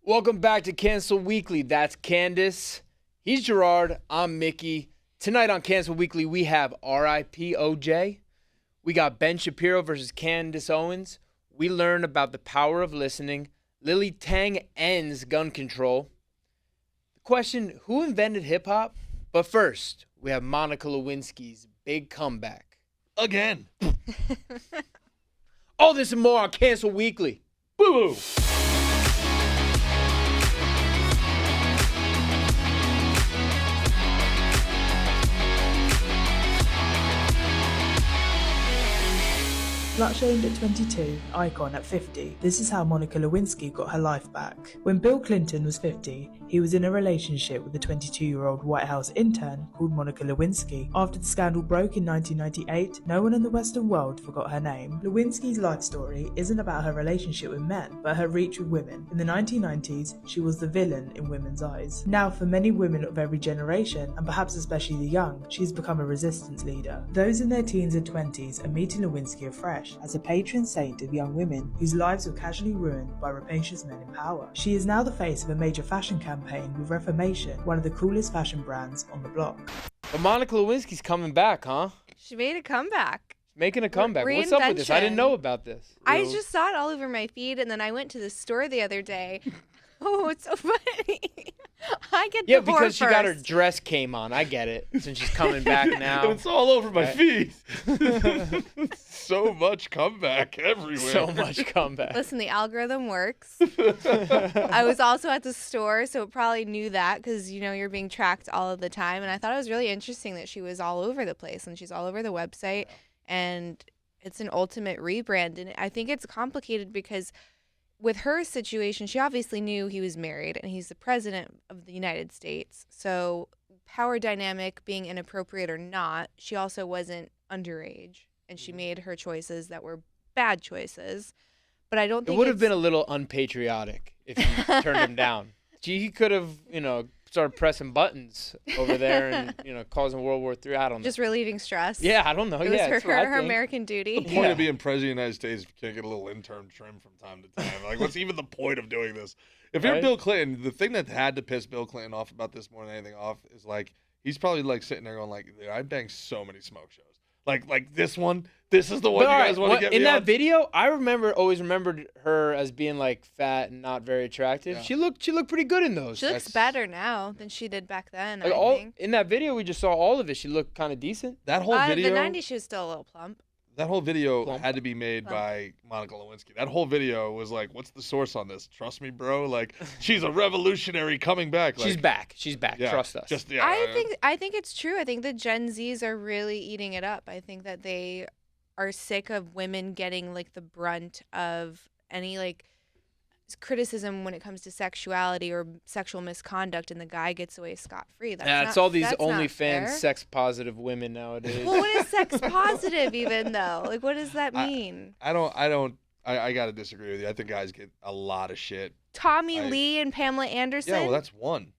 Welcome back to Cancel Weekly. That's Candace. He's Gerard. I'm Mickey. Tonight on Cancel Weekly, we have R.I.P. OJ. We got Ben Shapiro versus Candace Owens. We learn about the power of listening. Lily Tang ends gun control. The question, who invented hip-hop? But first, we have Monica Lewinsky's big comeback. Again. All this and more on Cancel Weekly. Boo-boo. Slut-shamed at 22, icon at 50, this is how Monica Lewinsky got her life back. When Bill Clinton was 50, he was in a relationship with a 22-year-old White House intern called Monica Lewinsky. After the scandal broke in 1998, no one in the Western world forgot her name. Lewinsky's life story isn't about her relationship with men, but her reach with women. In the 1990s, she was the villain in women's eyes. Now, for many women of every generation, and perhaps especially the young, she's become a resistance leader. Those in their teens and 20s are meeting Lewinsky afresh as a patron saint of young women whose lives were casually ruined by rapacious men in power. She is now the face of a major fashion campaign with Reformation, one of the coolest fashion brands on the block. But Monica Lewinsky's coming back, huh? She made a comeback. Making a comeback. What's up with this? I didn't know about this. I just saw it all over my feed, and then I went to the store the other day. Oh, it's so funny. I get the because she got her first. dress came on. I get it. Since she's coming back now. It's all over my feed. So much comeback everywhere. So much comeback. Listen, the algorithm works. I was also at the store, so it probably knew that because, you're being tracked all of the time. And I thought it was really interesting that she was all over the place and she's all over the website. And it's an ultimate rebrand. And I think it's complicated because with her situation, she obviously knew he was married and he's the president of the United States. So power dynamic being inappropriate or not, she also wasn't underage. And she made her choices that were bad choices. But I don't think it would have been a little unpatriotic if you turned him down. He could have, started pressing buttons over there and, causing World War III. I don't know. Just relieving stress. Yeah, I don't know. It was her American duty. The point of being president of the United States, if you can't get a little intern trim from time to time. Like, what's even the point of doing this? If you're Bill Clinton, the thing that had to piss Bill Clinton off about this more than anything off is, he's probably, sitting there going, I banged so many smoke shows. Like this one, this is the one you guys want to get me in that on? video, I always remembered her as being fat and not very attractive. Yeah. She looked pretty good in those. She looks better now than she did back then. In that video, we just saw all of it. She looked kind of decent. That whole video, the '90s, she was still a little plump. That whole video had to be made by Monica Lewinsky. That whole video was what's the source on this? Trust me, bro. She's a revolutionary coming back. She's back. Yeah, trust us. I think it's true. I think the Gen Zs are really eating it up. I think that they are sick of women getting the brunt of any criticism when it comes to sexuality or sexual misconduct, and the guy gets away scot-free. It's all these OnlyFans sex positive women nowadays. Well, what is sex positive even though? What does that mean? I gotta disagree with you. I think guys get a lot of shit. Tommy Lee and Pamela Anderson. Yeah, well, that's one.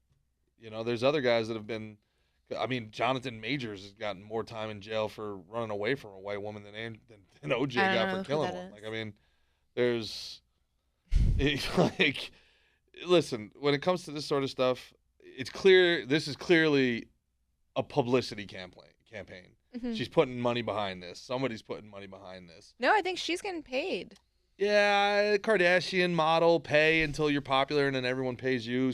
There's other guys that have been. Jonathan Majors has gotten more time in jail for running away from a white woman than OJ got for killing one. There's. Listen, when it comes to this sort of stuff, it's clear this is clearly a publicity campaign. Mm-hmm. She's putting money behind this. Somebody's putting money behind this. No, I think she's getting paid. Yeah, Kardashian model, pay until you're popular and then everyone pays you.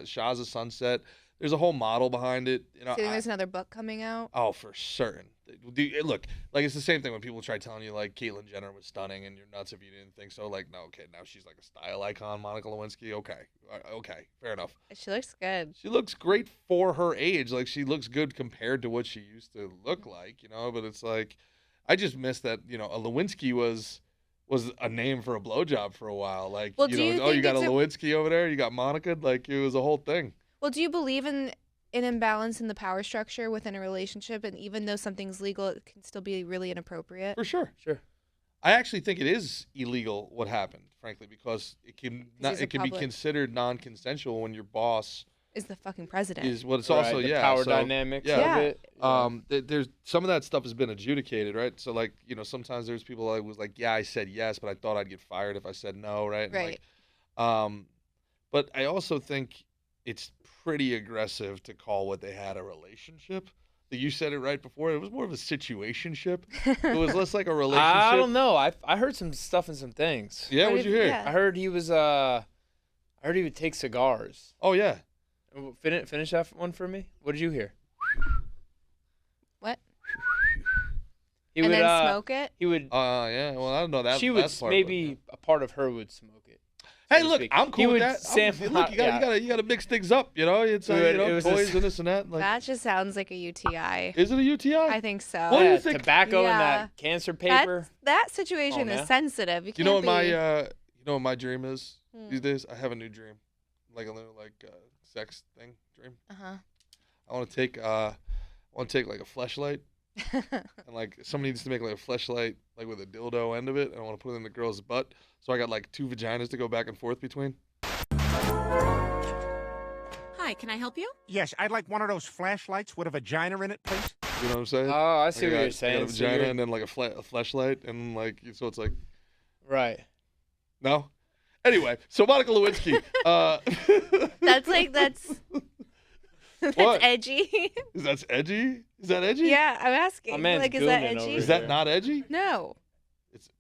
Shah's a Sunset. There's a whole model behind it. Do you think there's another book coming out? Oh, for certain. Look, it's the same thing when people try telling you Caitlyn Jenner was stunning and you're nuts if you didn't think so. No, okay, now she's a style icon, Monica Lewinsky. Okay, fair enough. She looks good. She looks great for her age. She looks good compared to what she used to look like, But it's I just miss that, a Lewinsky was a name for a blowjob for a while. You got a Lewinsky over there, you got Monica. It was a whole thing. Well, do you believe in an imbalance in the power structure within a relationship, and even though something's legal, it can still be really inappropriate? For sure. I actually think it is illegal what happened, frankly, because it can be considered non-consensual when your boss is the fucking president. Is what it's also the power dynamics of it. There's some of that stuff has been adjudicated, right? So sometimes there's people I said yes, but I thought I'd get fired if I said no, right? Right. But But I also think it's pretty aggressive to call what they had a relationship. You said it right before. It was more of a situationship. It was less like a relationship. I don't know. I heard some stuff and some things. Yeah, what'd you hear? Yeah. I heard he was I heard he would take cigars. Oh yeah. Finish that one for me. What did you hear? What? He and would then smoke it? He would. Yeah. Well, I don't know that. She would part, maybe a part of her would smoke it. Hey, to look, speak. I'm He cool with would that. sample- Look, you gotta mix things up. You know, it's It was toys just- and this and that. Like, That just sounds like a UTI. is it a UTI? I think so. What do you Yeah, think? tobacco and Yeah. that cancer paper. That situation Oh, is yeah. sensitive. You You can't know what be. my dream is Hmm. these days? I have a new dream, like a little sex thing dream. Uh-huh. I want to take like a fleshlight and like somebody needs to make like a fleshlight like with a dildo end of it, and I want to put it in the girl's butt. So I got like 2 vaginas to go back and forth between. Hi, can I help you? Yes, I'd like one of those flashlights with a vagina in it, please. You know what I'm saying? Oh, I Like, see I what got- you're saying. I got a So vagina you're- and then like a fleshlight and like so it's like right. no. Anyway, so Monica Lewinsky. That's that's What? edgy. Is that edgy? Is that edgy? Yeah, I'm asking. My man's like, is that gooning edgy? over Is that there. not edgy? No. It's-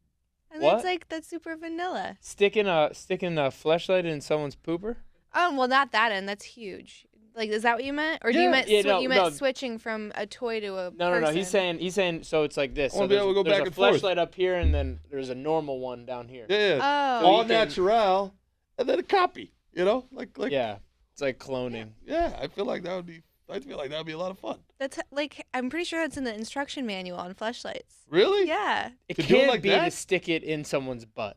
I What? It's like that's super vanilla. Sticking a fleshlight in someone's pooper? Oh well, not that end. That's huge. Like, is that what you meant, or do Yeah. you meant Yeah, no, you meant no. switching from a toy to a No. He's person? saying. So it's like this. I wanna So be able to go there's back a and forth. fleshlight up here, and then there's a normal one down here. Yeah. Oh. So All you can- natural, and then a copy. You know, like Yeah, it's like cloning. Yeah, I feel like that would be a lot of fun. That's like I'm pretty sure that's in the instruction manual on fleshlights. Really? Yeah, It To do it can't like be that? to stick it in someone's butt.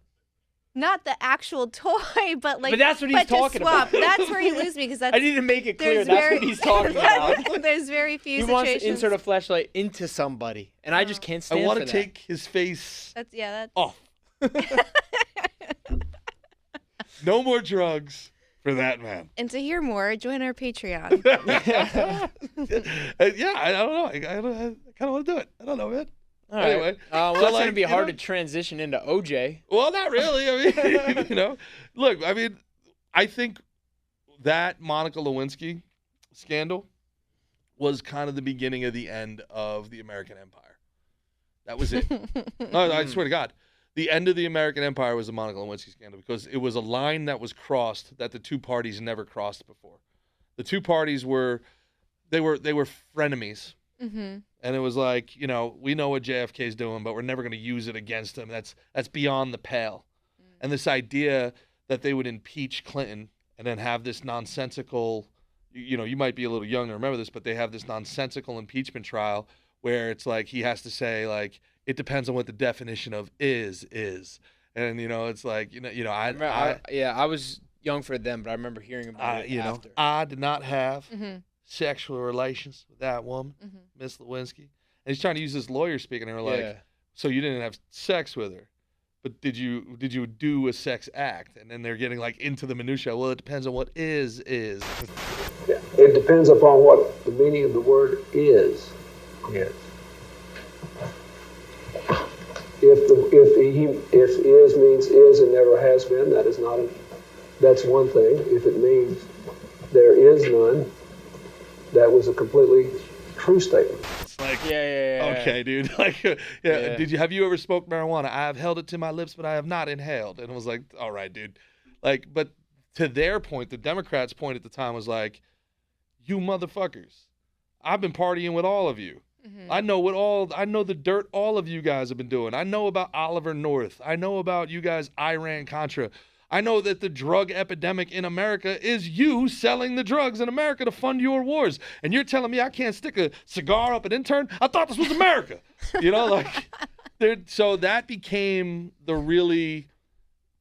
not the actual toy, but like. But that's what he's but to talking swap. about. That's where you lose me because that's. I need to make it clear there's that's very, what he's talking about. There's very few He situations. wants to insert a fleshlight into somebody, and I just can't I stand want for to that. take his face That's That's. off. No more drugs for that man. And to hear more, join our Patreon. Yeah, I don't know. I kind of want to do it. I don't know, man. All right. Anyway, Well, so, that's like, gonna be you hard know- to transition into OJ. Well, not really. I mean, you know, look. I mean, I think that Monica Lewinsky scandal was kind of the beginning of the end of the American Empire. That was it. No, I swear to God. The end of the American Empire was the Monica Lewinsky scandal because it was a line that was crossed that the two parties never crossed before. The two parties were frenemies. Mm-hmm. And it was like, you know, we know what JFK's doing, but we're never going to use it against him. That's beyond the pale. And this idea that they would impeach Clinton and then have this nonsensical, you know, you might be a little young to remember this, but they have this nonsensical impeachment trial where it's like he has to say, like, it depends on what the definition of is. And, you know, it's like, I was young for them, but I remember hearing about it after. I did not have Mm-hmm. sexual relations with that woman, Mm-hmm. Miss Lewinsky. And he's trying to use this lawyer speak, and they're like, Yeah. so you didn't have sex with her, but did you do a sex act? And then they're getting like into the minutia. Well, it depends on what is. It depends upon what the meaning of the word is. Yes. If is means is and never has been, that's one thing. If it means there is none, that was a completely true statement. It's like, Yeah. okay, dude. Like, Yeah. Have you ever smoked marijuana? I have held it to my lips, but I have not inhaled. And it was like, all right, dude. Like, but to their point, the Democrats' point at the time was like, you motherfuckers, I've been partying with all of you. Mm-hmm. I know the dirt all of you guys have been doing. I know about Oliver North. I know about you guys, Iran-Contra. I know that the drug epidemic in America is you selling the drugs in America to fund your wars. And you're telling me I can't stick a cigar up an intern? I thought this was America. You know, like, so that became the really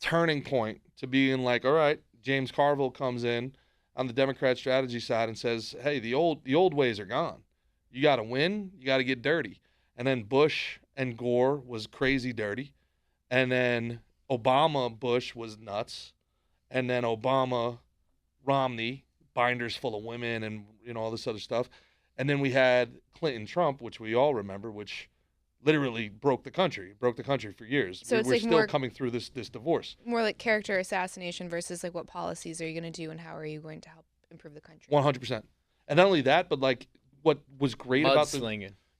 turning point to being like, all right, James Carville comes in on the Democrat strategy side and says, hey, the old ways are gone. You got to win. You got to get dirty. And then Bush and Gore was crazy dirty. And then Bush was nuts. And then Romney, binders full of women and, you know, all this other stuff. And then we had Clinton Trump, which we all remember, which literally broke the country for years. So we're it's still more coming through this divorce. More like character assassination versus like what policies are you going to do and how are you going to help improve the country? 100%. And not only that, but like what was great about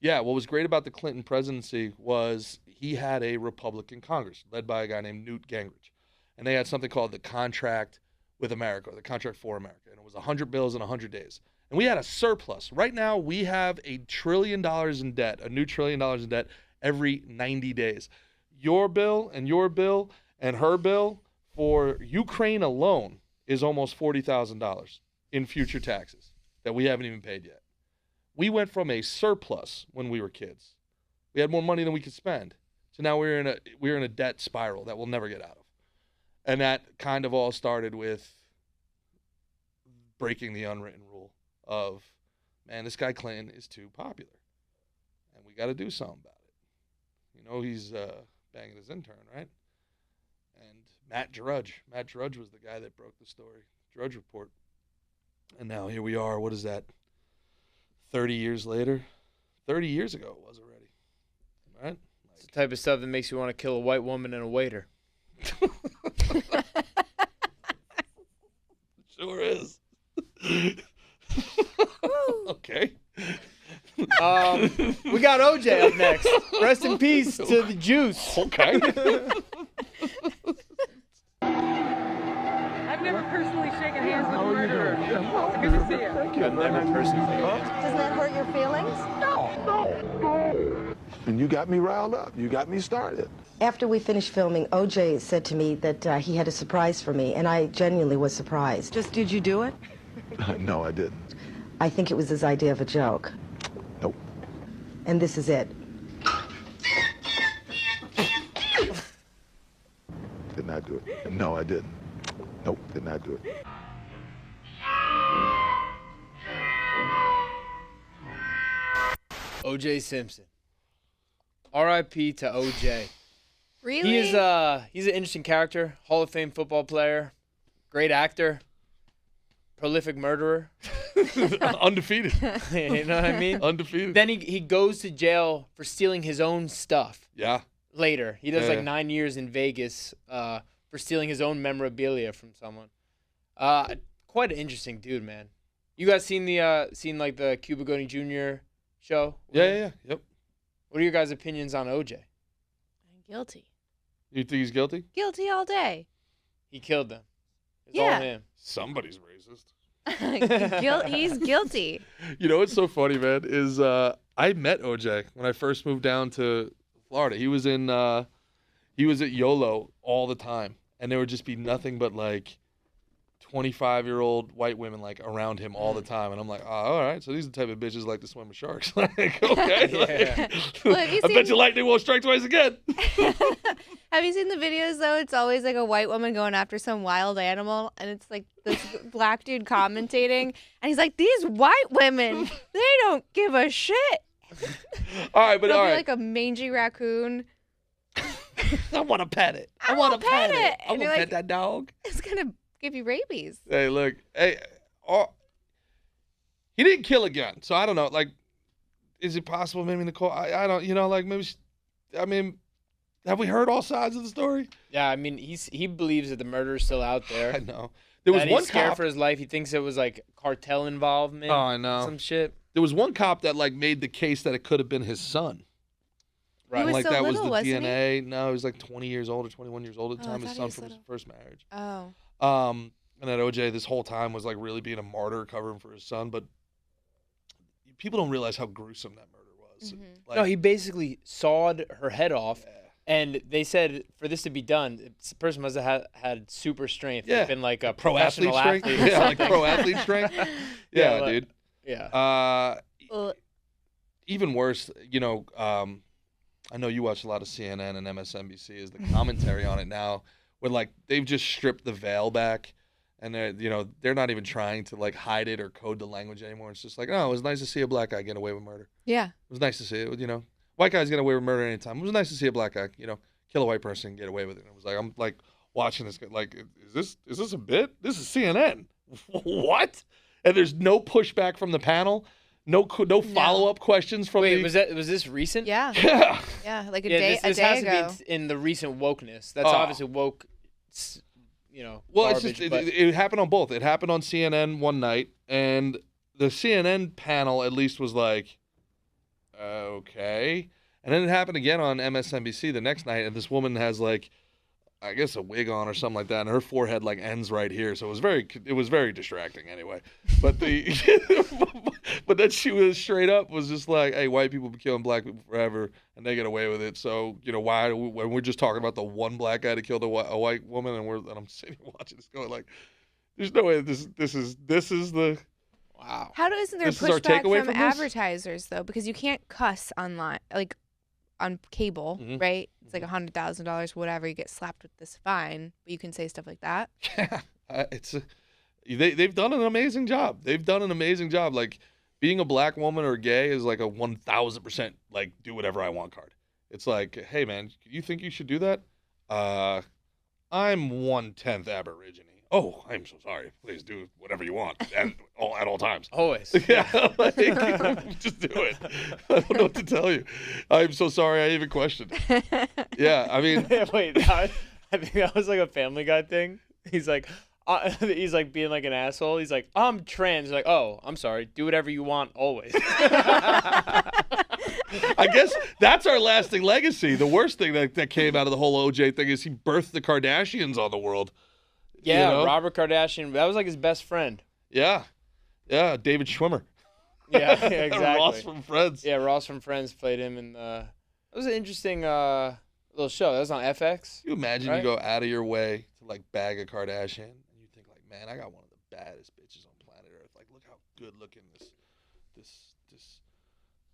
what was great about the Clinton presidency was he had a Republican Congress led by a guy named Newt Gingrich. And they had something called the Contract with America, or the Contract for America. And it was 100 bills in 100 days. And we had a surplus. Right now, we have $1 trillion in debt, a new $1 trillion in debt every 90 days. Your bill and her bill for Ukraine alone is almost $40,000 in future taxes that we haven't even paid yet. We went from a surplus when we were kids. We had more money than we could spend. So now we're in a debt spiral that we'll never get out of. And that kind of all started with breaking the unwritten rule of, man, this guy Clinton is too popular. And we got to do something about it. You know, he's banging his intern, right? And Matt Drudge was the guy that broke the story, Drudge Report. And now here we are, what is that, 30 years later? 30 years ago it was already, right? It's the type of stuff that makes you want to kill a white woman and a waiter. Sure is. Okay. We got OJ up next. Rest in peace to the juice. Okay. I've never personally shaken hands with a murderer. It's good to see you. I've never personally. Doesn't that hurt your feelings? No. And you got me riled up. You got me started. After we finished filming, OJ said to me that he had a surprise for me, and I genuinely was surprised. Just did you do it? No, I didn't. I think it was his idea of a joke. Nope. And this is it. Did not do it. No, I didn't. Nope, did not do it. OJ Simpson. R.I.P. to OJ. Really? He's an interesting character, Hall of Fame football player, great actor, prolific murderer. Undefeated. You know what I mean? Undefeated. Then he goes to jail for stealing his own stuff. Yeah. Later. He does like 9 years in Vegas for stealing his own memorabilia from someone. Quite an interesting dude, man. You guys seen the Cuba Gooding Jr. show? Yeah. Yep. What are your guys' opinions on OJ? I'm guilty. You think he's guilty? Guilty all day. He killed them. It's Yeah. all him. Somebody's racist. He's guilty. You know what's so funny, man, is I met OJ when I first moved down to Florida. He was at YOLO all the time, and there would just be nothing but like 25-year-old white women like around him all the time, and I'm like, oh, all right, so these are the type of bitches like to swim with sharks. Like, okay, Yeah. Well, I bet you lightning won't strike twice again. Have you seen the videos, though? It's always like a white woman going after some wild animal, and it's like this black dude commentating, and he's like, these white women, they don't give a shit. All right, but They'll all be right. like a mangy raccoon. I want to pet it. I want to pet it. I And want you're to pet like, that dog. it's going to give you rabies. Hey, look. Hey, he didn't kill again, so I don't know. Like, is it possible maybe Nicole? I don't, like maybe, have we heard all sides of the story? Yeah, I mean, he believes that the murderer's still out there. I know. There was that one he's scared cop for his life. He thinks it was like cartel involvement. Oh, I know. Some shit. There was one cop that like made the case that it could have been his son. He was Like so that little, was wasn't the DNA. No, he was like 20 years old or 21 years old at the Oh, I time. His thought he son was from his little. first marriage. Oh. And that OJ this whole time was like really being a martyr covering for his son, but people don't realize how gruesome that murder was. Mhm. Like, No, he basically sawed her head off, and they said for this to be done, this person must have had super strength. Yeah. Been like a pro athlete professional strength. athlete or Yeah, like something. pro athlete strength. Yeah, Yeah, like- dude. Yeah. Well, Even worse, I know you watch a lot of CNN and MSNBC. Is the commentary on it now, where like they've just stripped the veil back, and they're not even trying to like hide it or code the language anymore. It's just like, oh, it was nice to see a black guy get away with murder. yeah. It was nice to see it. White guys get away with murder anytime. It was nice to see a black guy, kill a white person and get away with it. And it was like, I'm like watching this, like, is this a bit? This is CNN. What? And there's no pushback from the panel. No follow-up questions from Wait, was this recent? Yeah. Yeah. Yeah, like a Yeah, day this a has day ago. to be in the recent wokeness. That's obviously woke, Well, garbage, it's just but it happened on both. It happened on CNN one night, and the CNN panel at least was like, okay. And then it happened again on MSNBC the next night, and this woman has like, I guess a wig on or something like that, and her forehead like ends right here, so it was very distracting anyway. But but then she was straight up was just like, hey, white people be killing black people forever, and they get away with it. So why when we're just talking about the one black guy that killed a white woman, and I'm sitting watching this going like, there's no way this is the. wow. Isn't there This is our pushback takeaway from from this? advertisers though? Because you can't cuss online, like on cable, right? It's like $100,000, whatever. You get slapped with this fine, but you can say stuff like that. Yeah, they've done an amazing job. They've done an amazing job. Like being a black woman or gay is like a 1,000% like do whatever I want card. It's like, hey man, you think you should do that? I'm 1/10 Aborigine. Oh, I'm so sorry. Please do whatever you want at all times. Always. Yeah, just do it. I don't know what to tell you. I'm so sorry I even questioned it. Yeah, I mean. Wait, I think that was like a Family Guy thing. He's like being like an asshole. He's like, I'm trans. He's like, oh, I'm sorry. Do whatever you want always. I guess that's our lasting legacy. The worst thing that came out of the whole OJ thing is he birthed the Kardashians on the world. Yeah, Robert Kardashian. That was like his best friend. Yeah. Yeah, David Schwimmer. Yeah, exactly. Ross from Friends. Yeah, Ross from Friends played him in the. It was an interesting little show. That was on FX. Can you imagine you go out of your way to like bag a Kardashian and you think like, man, I got one of the baddest bitches on planet Earth. Like, look how good looking this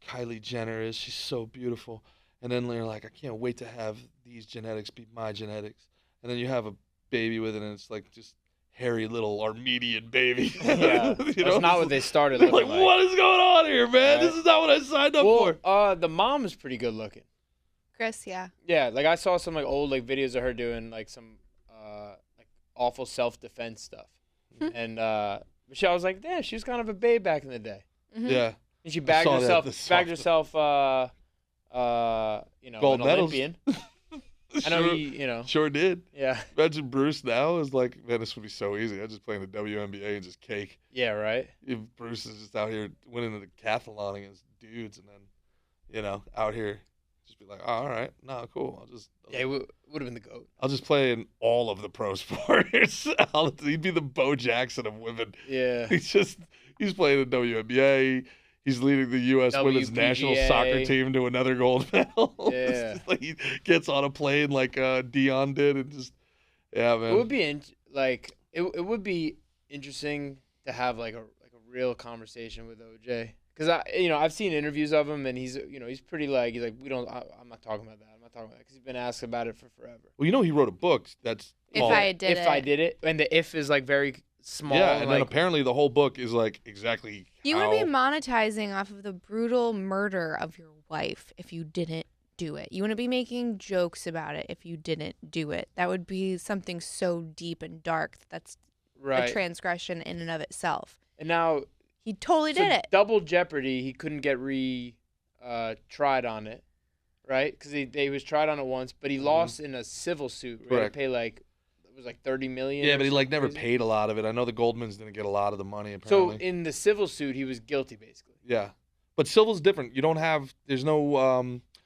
Kylie Jenner is. She's so beautiful. And then you're like, I can't wait to have these genetics be my genetics. And then you have a baby with it, and it's like just hairy little Armenian baby. Yeah, that's not what they started like, looking like. What is going on here, man? Right. This is not what I signed up for. The mom is pretty good looking. Chris, yeah. Yeah, like I saw some like old like videos of her doing like some like awful self-defense stuff, and Michelle was like, yeah, she was kind of a babe back in the day. Yeah, and she bagged herself, gold an medals. Olympian. I know he, Sure did. Yeah. Imagine Bruce now is like, man, this would be so easy. I just play in the WNBA and just cake. Yeah, right. If Bruce is just out here winning the decathlon against dudes, and then, out here, just be like, oh, all right, no, cool. He would have been the GOAT. I'll just play in all of the pro sports. He'd be the Bo Jackson of women. Yeah. He's playing in the WNBA. He's leading the U.S. women's national soccer team to another gold medal. Yeah. Like he gets on a plane like Dion did, and just, yeah, man. It would be it would be interesting to have like a real conversation with OJ, because I've seen interviews of him, and he's pretty like, he's like, I'm not talking about that. I'm not talking about that, because he's been asked about it for forever. Well, he wrote a book that's If I Did It, and the if is like very small. Yeah, and then apparently the whole book is like exactly. You would be monetizing off of the brutal murder of your wife if you didn't do it. You wouldn't be making jokes about it if you didn't do it. That would be something so deep and dark that's a transgression in and of itself. And now he totally did it. Double jeopardy. He couldn't get tried on it, right? Because he was tried on it once, but he lost in a civil suit. Where he had to pay it was like $30 million. Yeah, but he never paid a lot of it. I know the Goldmans didn't get a lot of the money. Apparently. So in the civil suit, he was guilty, basically. Yeah, but civil's different. You don't have. There's no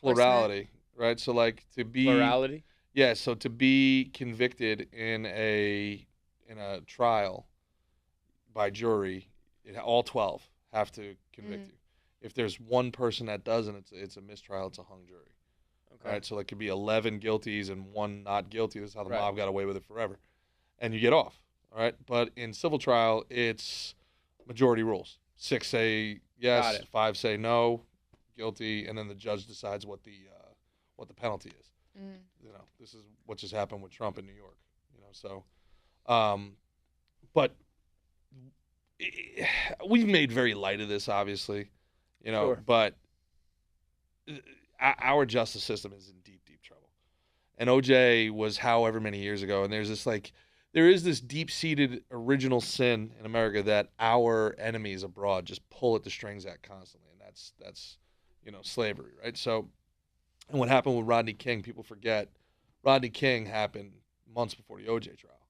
plurality, right? So like to be plurality. Yeah, so to be convicted in a trial by jury, all 12 have to convict you. If there's one person that doesn't, it's a mistrial. It's a hung jury. Okay. Right, so it could be 11 guilties and one not guilty. This is how the mob got away with it forever, and you get off. All right, but in civil trial, it's majority rules. 6 say yes, 5 say no, guilty, and then the judge decides what the penalty is. This is what just happened with Trump in New York. But we've made very light of this, obviously, but our justice system is in deep, deep trouble. And OJ was however many years ago, and there's this there is this deep-seated original sin in America that our enemies abroad just pull at the strings at constantly, and that's slavery, right? So, and what happened with Rodney King, people forget. Rodney King happened months before the OJ trial,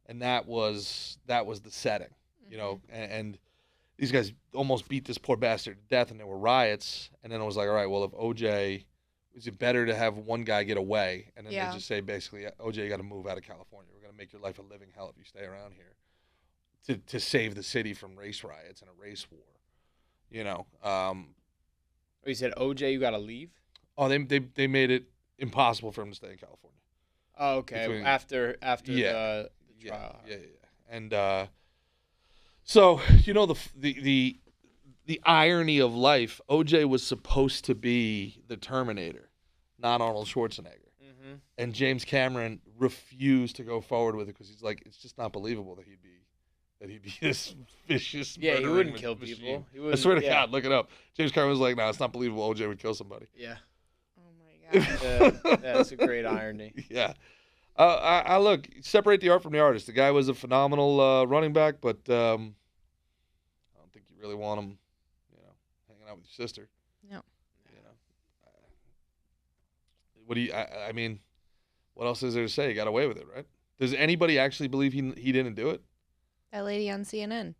and that was the setting, and these guys almost beat this poor bastard to death, and there were riots, and then it was like, all right, well, if OJ, is it better to have one guy get away, and then they just say, basically, OJ, you got to move out of California. We're going to make your life a living hell if you stay around here to save the city from race riots and a race war, You said, OJ, you got to leave? Oh, they made it impossible for him to stay in California. Oh, okay. After the trial. Yeah. And so the irony of life. OJ was supposed to be the Terminator, not Arnold Schwarzenegger, and James Cameron refused to go forward with it because he's like, it's just not believable that he'd be this vicious. Yeah, he wouldn't kill machine. people. I swear to God, look it up. James Cameron was like, no, it's not believable. OJ would kill somebody. Yeah. Oh my God. That's a great irony. Yeah. I look, separate the art from the artist. The guy was a phenomenal running back, but I don't think you really want him, hanging out with your sister. No. What do you? I mean, what else is there to say? He got away with it, right? Does anybody actually believe he didn't do it? That lady on CNN.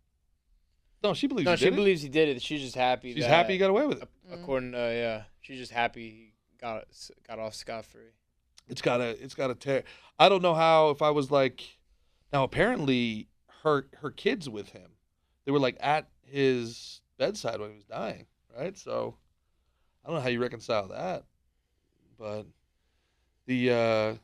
No, she believes. No, he she did believes he did it. She's just happy. She's happy he got away with it. According to she's just happy he got off scot-free. It's gotta tear. I don't know how. If I was like, now apparently her kids with him, they were like at his bedside when he was dying, right? So I don't know how you reconcile that, but I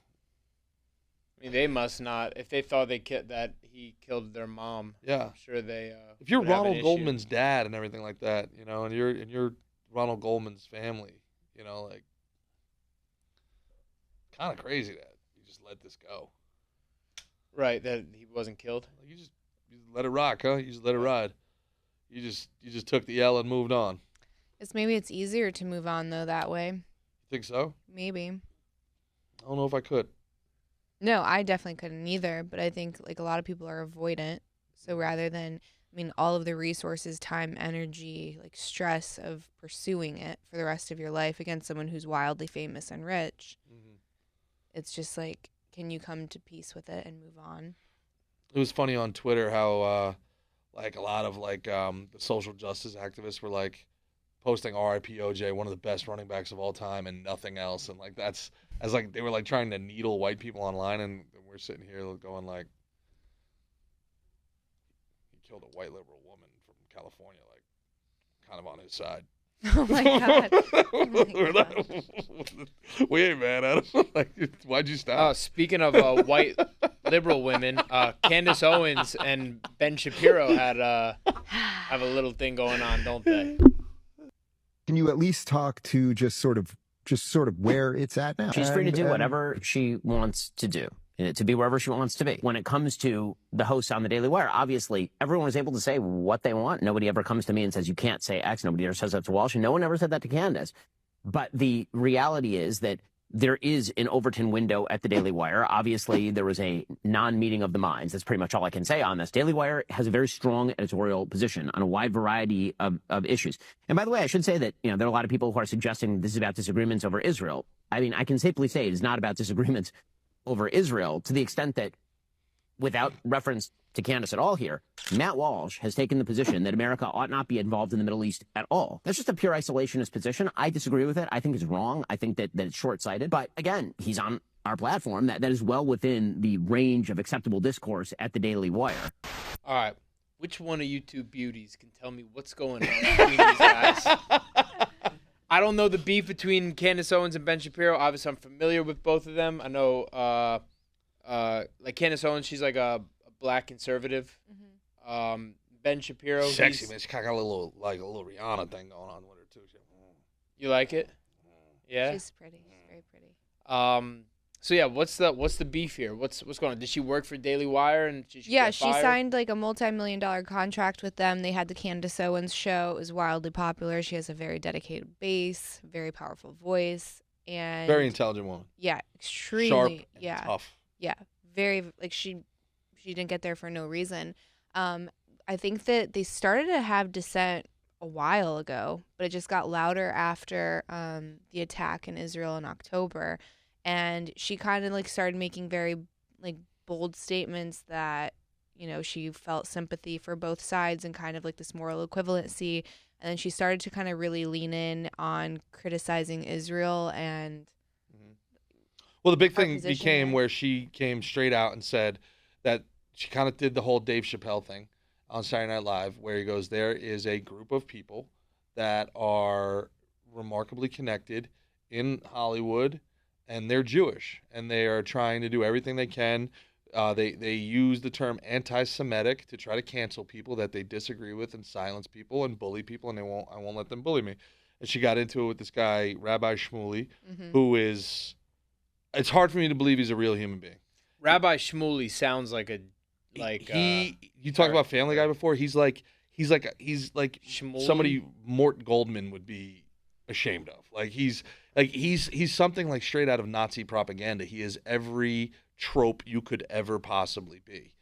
mean, they must not. If they thought that he killed their mom, yeah, I'm sure they. If you're would have an Ronald issue. Goldman's dad and everything like that, and you're Ronald Goldman's family, like kind of crazy that you just let this go. Right, that he wasn't killed. You just let it rock, huh? You just let it ride. You just took the L and moved on. Maybe it's easier to move on though that way. You think so? Maybe. I don't know if I could. No, I definitely couldn't either, but I think like a lot of people are avoidant. So rather than, all of the resources, time, energy, like stress of pursuing it for the rest of your life against someone who's wildly famous and rich, it's just like, can you come to peace with it and move on? It was funny on Twitter how like a lot of the social justice activists were like posting R.I.P. OJ, one of the best running backs of all time, and nothing else, and like that's as like they were like trying to needle white people online, and we're sitting here going like, he killed a white liberal woman from California, like kind of on his side. Oh my God. We ain't mad at him. Why'd you stop? Speaking of white liberal women, Candace Owens and Ben Shapiro have a little thing going on, don't they? Can you at least talk to just sort of where it's at now? She's free to do whatever she wants to do, to be wherever she wants to be. When it comes to the hosts on the Daily Wire, obviously, everyone is able to say what they want. Nobody ever comes to me and says, you can't say X. Nobody ever says that to Walsh, and no one ever said that to Candace. But the reality is that there is an Overton window at the Daily Wire. Obviously, there was a non-meeting of the minds. That's pretty much all I can say on this. Daily Wire has a very strong editorial position on a wide variety of issues. And by the way, I should say that, there are a lot of people who are suggesting this is about disagreements over Israel. I can safely say it is not about disagreements over Israel, to the extent that, without reference to Candace at all here, Matt Walsh has taken the position that America ought not be involved in the Middle East at all. That's just a pure isolationist position. I disagree with it. I think it's wrong. I think that it's short-sighted. But again, he's on our platform. That is well within the range of acceptable discourse at the Daily Wire. All right. Which one of you two beauties can tell me what's going on between these guys? I don't know the beef between Candace Owens and Ben Shapiro. Obviously, I'm familiar with both of them. I know, like Candace Owens, she's like a black conservative. Ben Shapiro, sexy man. She kind of got a little Rihanna thing going on with her too. You like it? Yeah. She's pretty. She's very pretty. So yeah, what's the beef here? What's going on? Did she work for Daily Wire and she she signed like a multi-million-dollar contract with them. They had the Candace Owens show. It was wildly popular. She has a very dedicated base, very powerful voice, and very intelligent woman. Yeah, extremely sharp, and yeah, tough. Yeah, very like she she didn't get there for no reason. I think that they started to have dissent a while ago, but it just got louder after the attack in Israel in October, and she kind of like started making very like bold statements that, you know, she felt sympathy for both sides and kind of like this moral equivalency. And then she started to kind of really lean in on criticizing Israel and. Well, the big thing became where she came straight out and said that she kind of did the whole Dave Chappelle thing on Saturday Night Live, where he goes, there is a group of people that are remarkably connected in Hollywood, and they're Jewish, and they are trying to do everything they can. They use the term anti-Semitic to try to cancel people that they disagree with and silence people and bully people, and I won't let them bully me. And she got into it with this guy, Rabbi Shmuley, who is, it's hard for me to believe he's a real human being. Rabbi Shmuley sounds like you talked about Family Guy before. He's like Shmuley? Somebody Mort Goldman would be ashamed of. He's something like straight out of Nazi propaganda. He is every trope you could ever possibly be.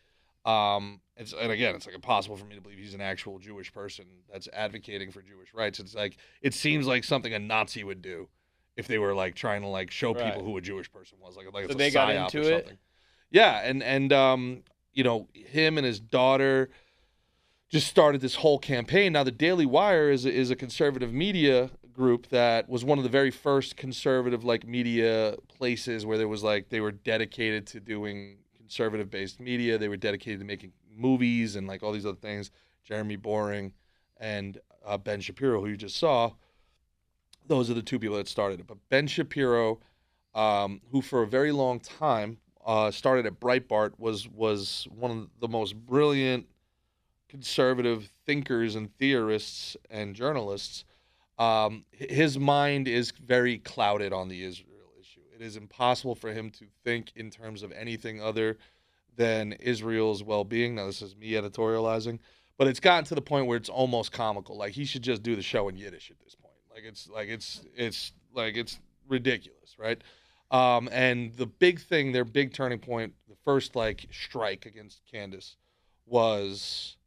And again, it's like impossible for me to believe he's an actual Jewish person that's advocating for Jewish rights. It's like, it seems like something a Nazi would do if they were like trying to like show people who a Jewish person was. Like so it's they a got psyop into or it. something. Yeah, and you know, him and his daughter just started this whole campaign. Now, the Daily Wire is a conservative media group that was one of the very first conservative like media places where there was like, they were dedicated to doing conservative-based media. They were dedicated to making movies and like all these other things. Jeremy Boring and Ben Shapiro, who you just saw, those are the two people that started it. But Ben Shapiro, who for a very long time started at Breitbart, was one of the most brilliant conservative thinkers and theorists and journalists. His mind is very clouded on the Israel issue. It is impossible for him to think in terms of anything other than Israel's well-being. Now, this is me editorializing, but it's gotten to the point where it's almost comical. Like, he should just do the show in Yiddish at this point. It's ridiculous, right? And the big thing, their big turning point, the first like strike against Candace was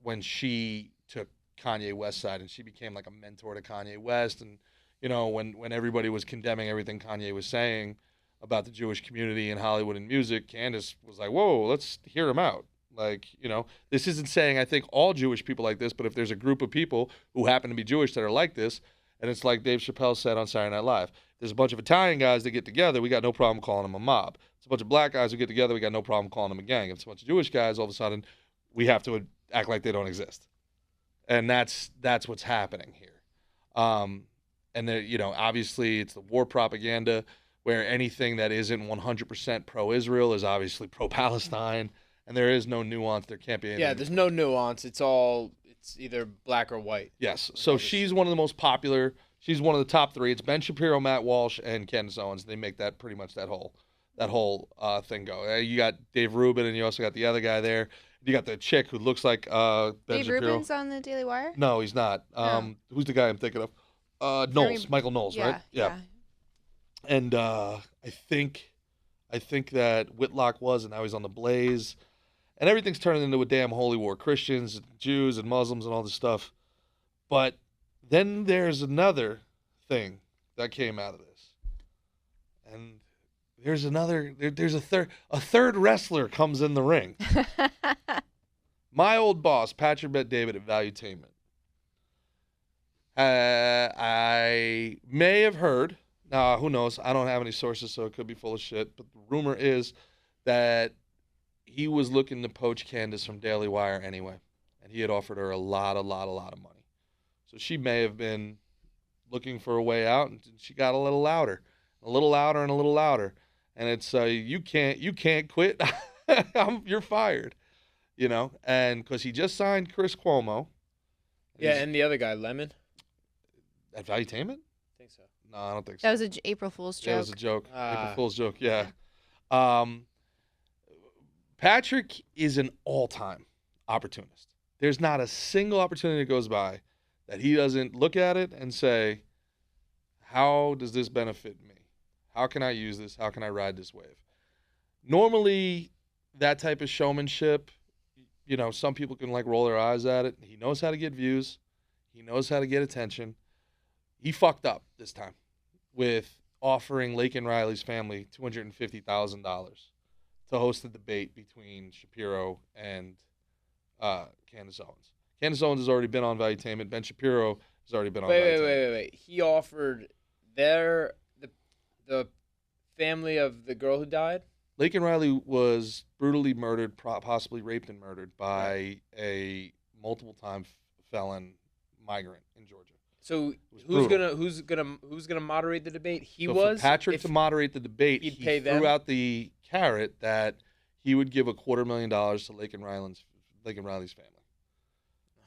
when she took Kanye West's side and she became like a mentor to Kanye West. And, you know, when everybody was condemning everything Kanye was saying about the Jewish community in Hollywood and music, Candace was like, whoa, let's hear him out. Like, you know, this isn't saying I think all Jewish people like this, but if there's a group of people who happen to be Jewish that are like this, and it's like Dave Chappelle said on Saturday Night Live, there's a bunch of Italian guys that get together, we got no problem calling them a mob. It's a bunch of black guys who get together, we got no problem calling them a gang. If it's a bunch of Jewish guys, all of a sudden, we have to act like they don't exist. And that's what's happening here. And there, you know, obviously it's the war propaganda where anything that isn't 100% pro-Israel is obviously pro-Palestine, and there is no nuance. There can't be anything. Yeah, there's no nuance. It's either black or white. Yes. So she's one of the most popular. She's one of the top three. It's Ben Shapiro, Matt Walsh, and Candace Owens. They make that pretty much that whole thing go. You got Dave Rubin, and you also got the other guy there. You got the chick who looks like Ben Dave Shapiro. Rubin's on the Daily Wire? No, he's not. Who's the guy I'm thinking of? Knowles, Michael Knowles, yeah, right? Yeah. And I think that Whitlock was, and now he's on the Blaze. And everything's turning into a damn holy war. Christians, Jews, and Muslims and all this stuff. But then there's another thing that came out of this. And there's a third wrestler comes in the ring. My old boss, Patrick Bet David at Valuetainment. I may have heard, who knows, I don't have any sources, so it could be full of shit, but the rumor is that he was looking to poach Candace from Daily Wire anyway, and he had offered her a lot of money. So she may have been looking for a way out, and she got a little louder, and a little louder. And it's you can't quit. You're fired, you know. And because he just signed Chris Cuomo. Yeah, and the other guy, Lemon. At Valuetainment? I think so. No, I don't think so. That was an April Fool's joke. Yeah, it was a joke. April Fool's joke. Yeah. Patrick is an all-time opportunist. There's not a single opportunity that goes by that he doesn't look at it and say, how does this benefit me? How can I use this? How can I ride this wave? Normally, that type of showmanship, you know, some people can like roll their eyes at it. He knows how to get views. He knows how to get attention. He fucked up this time with offering Laken Riley's family $250,000 to host a debate between Shapiro and Candace Owens. Candace Owens has already been on Valuetainment. Ben Shapiro has already been on Valuetainment. Wait. He offered the family of the girl who died? Laken Riley was brutally murdered, possibly raped and murdered by a multiple-time felon migrant in Georgia. So who's gonna moderate the debate? For Patrick to moderate the debate, he threw out the carrot that he would give $250,000 to Laken Riley's family.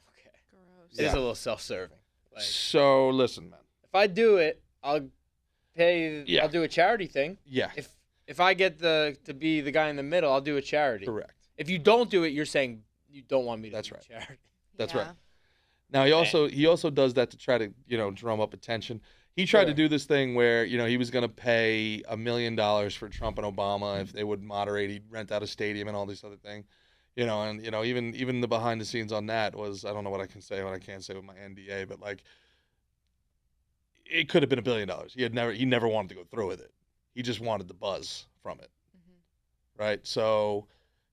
Okay, gross. It is a little self-serving. So listen, man. If I do it, I'll pay. Yeah. I'll do a charity thing. Yeah. If I get to be the guy in the middle, I'll do a charity. Correct. If you don't do it, you're saying you don't want me to do a charity. That's right. Now he also does that to try to, you know, drum up attention. He tried to do this thing where, you know, he was going to pay $1 million for Trump and Obama if they would moderate. He'd rent out a stadium and all this other thing, you know. And you know, even the behind the scenes on that was, I don't know what I can say, what I can't say with my NDA, but like, it could have been $1 billion. He never wanted to go through with it. He just wanted the buzz from it, right? So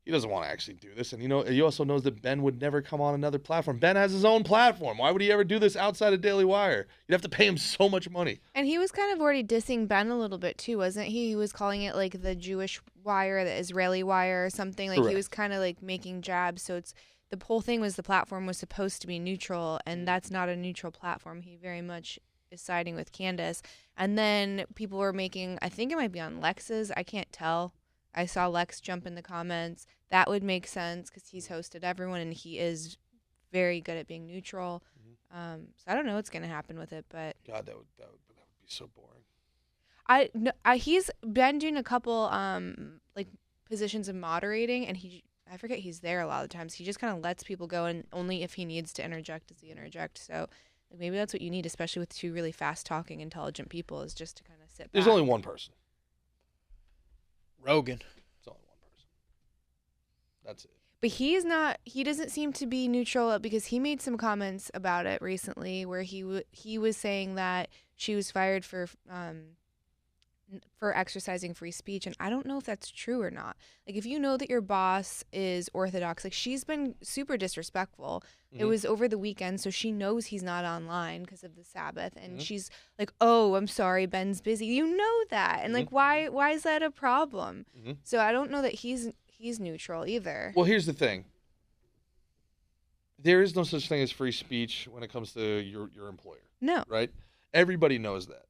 he doesn't want to actually do this. And, you know, he also knows that Ben would never come on another platform. Ben has his own platform. Why would he ever do this outside of Daily Wire? You'd have to pay him so much money. And he was kind of already dissing Ben a little bit, too, wasn't he? He was calling it, like, the Jewish wire, the Israeli wire or something. Like, Correct. He was kind of, like, making jabs. So the whole thing was the platform was supposed to be neutral, and that's not a neutral platform. He very much is siding with Candace. And then people were making, I think it might be on Lex's, I can't tell. I saw Lex jump in the comments. That would make sense because he's hosted everyone and he is very good at being neutral. So I don't know what's going to happen with it, but God, that would be so boring. He's been doing a couple like positions of moderating, and I forget he's there a lot of the times. He just kind of lets people go, and only if he needs to interject does he interject. So like, maybe that's what you need, especially with two really fast-talking, intelligent people, is just to kind of sit back. There's only one person. Rogan. It's only one person. That's it. But he doesn't seem to be neutral because he made some comments about it recently where he was saying that she was fired for exercising free speech, and I don't know if that's true or not. Like, if you know that your boss is Orthodox, like, she's been super disrespectful. It was over the weekend, so she knows he's not online because of the Sabbath, and she's like, "Oh, I'm sorry, Ben's busy." You know that, and like, why is that a problem? So I don't know that he's neutral either. Well, here's the thing. There is no such thing as free speech when it comes to your employer. No. Right? Everybody knows that.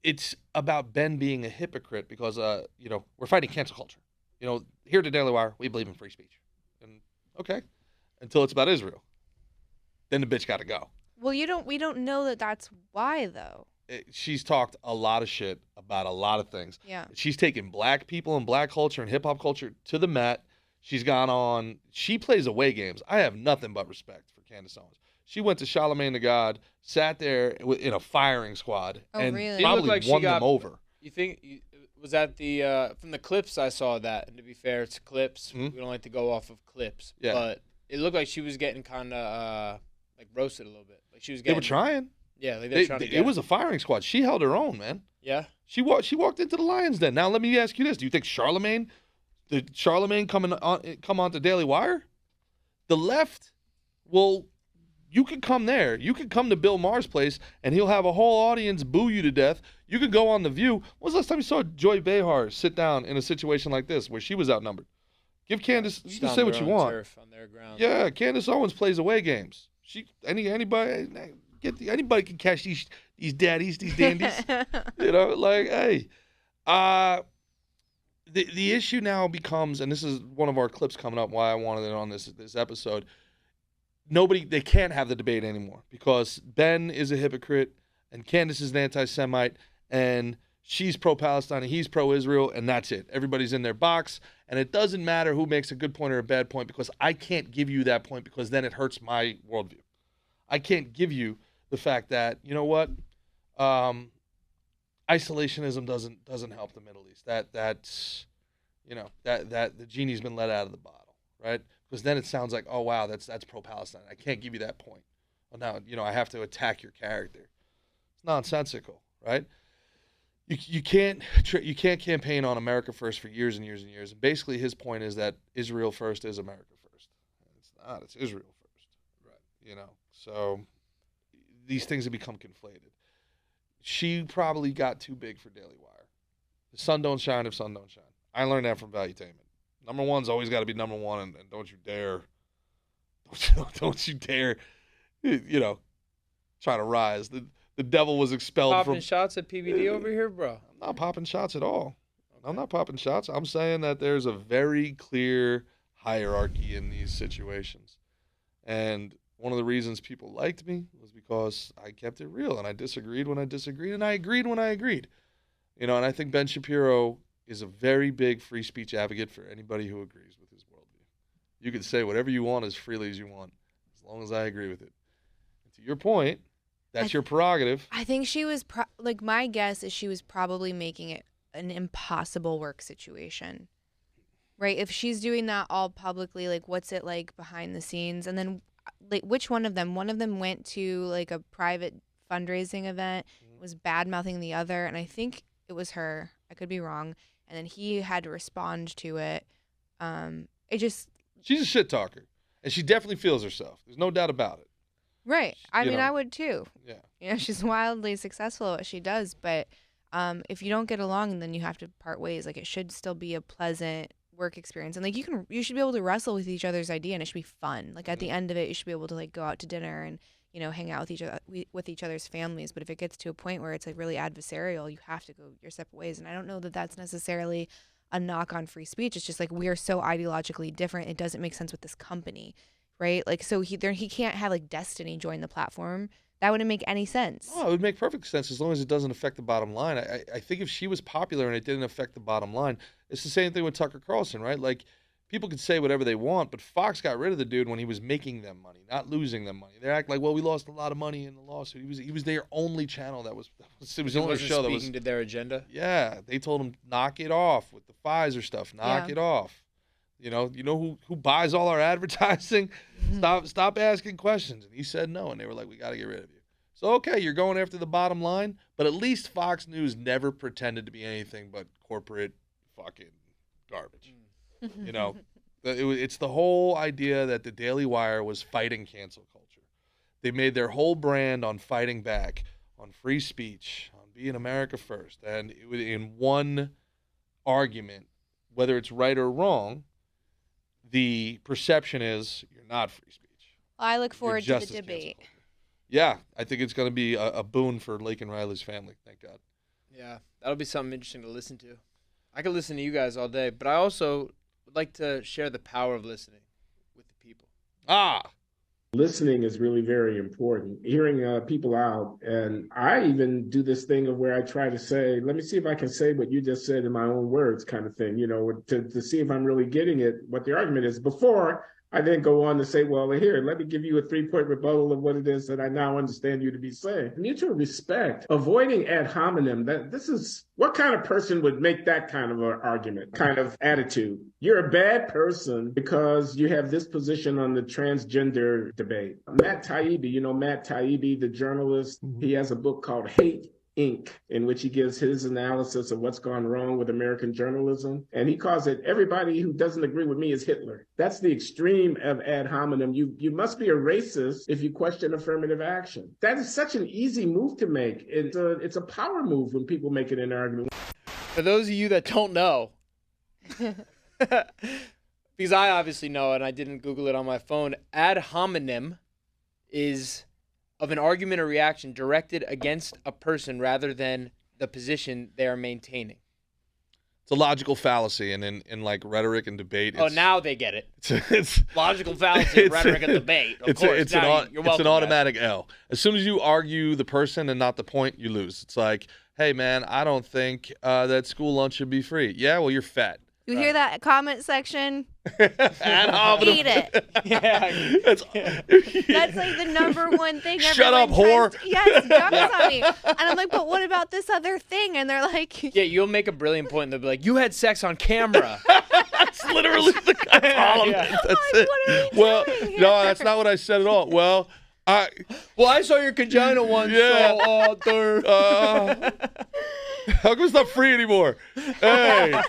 It's about Ben being a hypocrite because, you know, we're fighting cancel culture. You know, here at the Daily Wire, we believe in free speech. And, okay, until it's about Israel. Then the bitch got to go. Well, we don't know that that's why, though. She's talked a lot of shit about a lot of things. Yeah. She's taken black people and black culture and hip-hop culture to the mat. She's gone on. She plays away games. I have nothing but respect for Candace Owens. She went to Charlemagne the God, sat there in a firing squad, and really? probably like won them over. You think was that the from the clips I saw that? And to be fair, it's clips. We don't like to go off of clips. Yeah. But it looked like she was getting kind of like roasted a little bit. Like she was getting. They were trying. Yeah, like they were trying to get. It was a firing squad. She held her own, man. Yeah. She walked into the Lions Den. Now let me ask you this: do you think did Charlemagne come onto Daily Wire? The left will. You could come there. You could come to Bill Maher's place, and he'll have a whole audience boo you to death. You could go on The View. When was the last time you saw Joy Behar sit down in a situation like this where she was outnumbered? Give Candace, you can say what you want. Turf, on their ground. Yeah, Candace Owens plays away games. Anybody can catch these daddies, these dandies. You know, like, hey. The issue now becomes, and this is one of our clips coming up, why I wanted it on this episode. They can't have the debate anymore because Ben is a hypocrite and Candace is an anti-Semite and she's pro-Palestine and he's pro-Israel, and that's it. Everybody's in their box, and it doesn't matter who makes a good point or a bad point because I can't give you that point because then it hurts my worldview. I can't give you the fact that, you know what, isolationism doesn't help the Middle East. That's, you know, that the genie's been let out of the bottle, right? Because then it sounds like, oh wow, that's pro-Palestine. I can't give you that point. Well, now, you know, I have to attack your character. It's nonsensical, right? You can't campaign on America first for years and years and years. And basically, his point is that Israel first is America first. It's not. It's Israel first, right? You know, so these things have become conflated. She probably got too big for Daily Wire. The sun don't shine if sun don't shine. I learned that from Valuetainment. Number one's always got to be number one, and don't you dare, don't you dare, you know, try to rise. The devil was expelled popping shots at PBD over here, bro. I'm not popping shots at all. I'm not popping shots. I'm saying that there's a very clear hierarchy in these situations. And one of the reasons people liked me was because I kept it real, and I disagreed when I disagreed, and I agreed when I agreed. You know, and I think Ben Shapiro is a very big free speech advocate for anybody who agrees with his worldview. You can say whatever you want as freely as you want, as long as I agree with it. And to your point, that's your prerogative. I think she was, my guess is she was probably making it an impossible work situation, right? If she's doing that all publicly, like, what's it like behind the scenes? And then, like, which one of them? One of them went to, like, a private fundraising event, was bad-mouthing the other, and I think it was her. I could be wrong. And then he had to respond to it. She's a shit talker, and she definitely feels herself. There's no doubt about it. Right. I mean, I would too. Yeah. You know, she's wildly successful at what she does, but if you don't get along, then you have to part ways. Like, it should still be a pleasant work experience, and like you should be able to wrestle with each other's idea, and it should be fun. Like, at the end of it, you should be able to, like, go out to dinner and, you know, hang out with each other's families. But if it gets to a point where it's, like, really adversarial, you have to go your separate ways. And I don't know that that's necessarily a knock on free speech. It's just like, we are so ideologically different. It doesn't make sense with this company. Right? Like, so he can't have, like, Destiny join the platform. That wouldn't make any sense. Oh, it would make perfect sense as long as it doesn't affect the bottom line. I think if she was popular and it didn't affect the bottom line, it's the same thing with Tucker Carlson, right? Like, people could say whatever they want, but Fox got rid of the dude when he was making them money, not losing them money. They act like, well, we lost a lot of money in the lawsuit. He was their only channel it was the only show that was speaking to their agenda. Yeah, they told him, knock it off with the Pfizer stuff. Knock it off. You know who buys all our advertising? Stop asking questions. And he said no, and they were like, we got to get rid of you. So, okay, you're going after the bottom line, but at least Fox News never pretended to be anything but corporate fucking garbage. You know, it's the whole idea that the Daily Wire was fighting cancel culture. They made their whole brand on fighting back, on free speech, on being America first. And in one argument, whether it's right or wrong, the perception is you're not free speech. I look forward to the debate. Yeah, I think it's going to be a boon for Lake and Riley's family. Thank God. Yeah, that'll be something interesting to listen to. I could listen to you guys all day, but I also would like to share the power of listening with the people. Listening is really very important. Hearing people out, and I even do this thing of where I try to say, let me see if I can say what you just said in my own words kind of thing, you know, to see if I'm really getting it, what the argument is, before I then go on to say, well, here, let me give you a 3-point rebuttal of what it is that I now understand you to be saying. Mutual respect, avoiding ad hominem, this is, what kind of person would make that kind of an argument, kind of attitude? You're a bad person because you have this position on the transgender debate. Matt Taibbi, the journalist, he has a book called Hate Inc., in which he gives his analysis of what's gone wrong with American journalism. And he calls it, everybody who doesn't agree with me is Hitler. That's the extreme of ad hominem. You must be a racist if you question affirmative action. That is such an easy move to make. It's a power move when people make it an argument. For those of you that don't know, because I obviously know and I didn't Google it on my phone, ad hominem is of an argument or reaction directed against a person rather than the position they are maintaining. It's a logical fallacy, and in like rhetoric and debate. Now they get it. It's logical fallacy, rhetoric and debate. Of course, it's an automatic L. As soon as you argue the person and not the point, you lose. It's like, hey man, I don't think that school lunch should be free. Yeah, well, you're fat. You hear that comment section? Ad hominem. Eat it. Yeah. That's like the number one thing. Shut up, everyone whore. Yes, jumps on me. And I'm like, but what about this other thing? And they're like, Yeah, you'll make a brilliant point. And they'll be like, you had sex on camera. That's literally the column. Yeah. That's it. Well, no, that's not what I said at all. Well, I saw your vagina once. Yeah. So, how come it's not free anymore? Hey.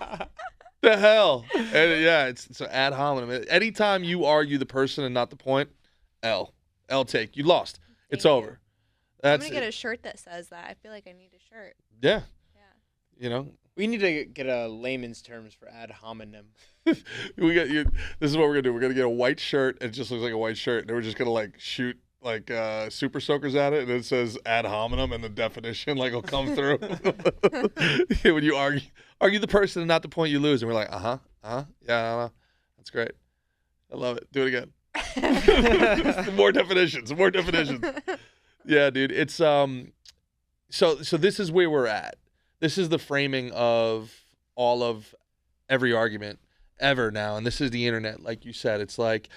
The hell? And yeah, it's an ad hominem. Anytime you argue the person and not the point, L take. You lost. It's over. I'm going to get a shirt that says that. I feel like I need a shirt. Yeah. You know? We need to get a layman's terms for ad hominem. This is what we're going to do. We're going to get a white shirt. It just looks like a white shirt. And we're just going to like shoot like super soakers at it. And it says ad hominem and the definition like will come through. When you argue the person and not the point, you lose. And we're like, yeah, that's great. I love it. Do it again. More definitions. Yeah, dude. It's so this is where we're at. This is the framing of all of every argument ever now, and this is the internet. Like you said, it's like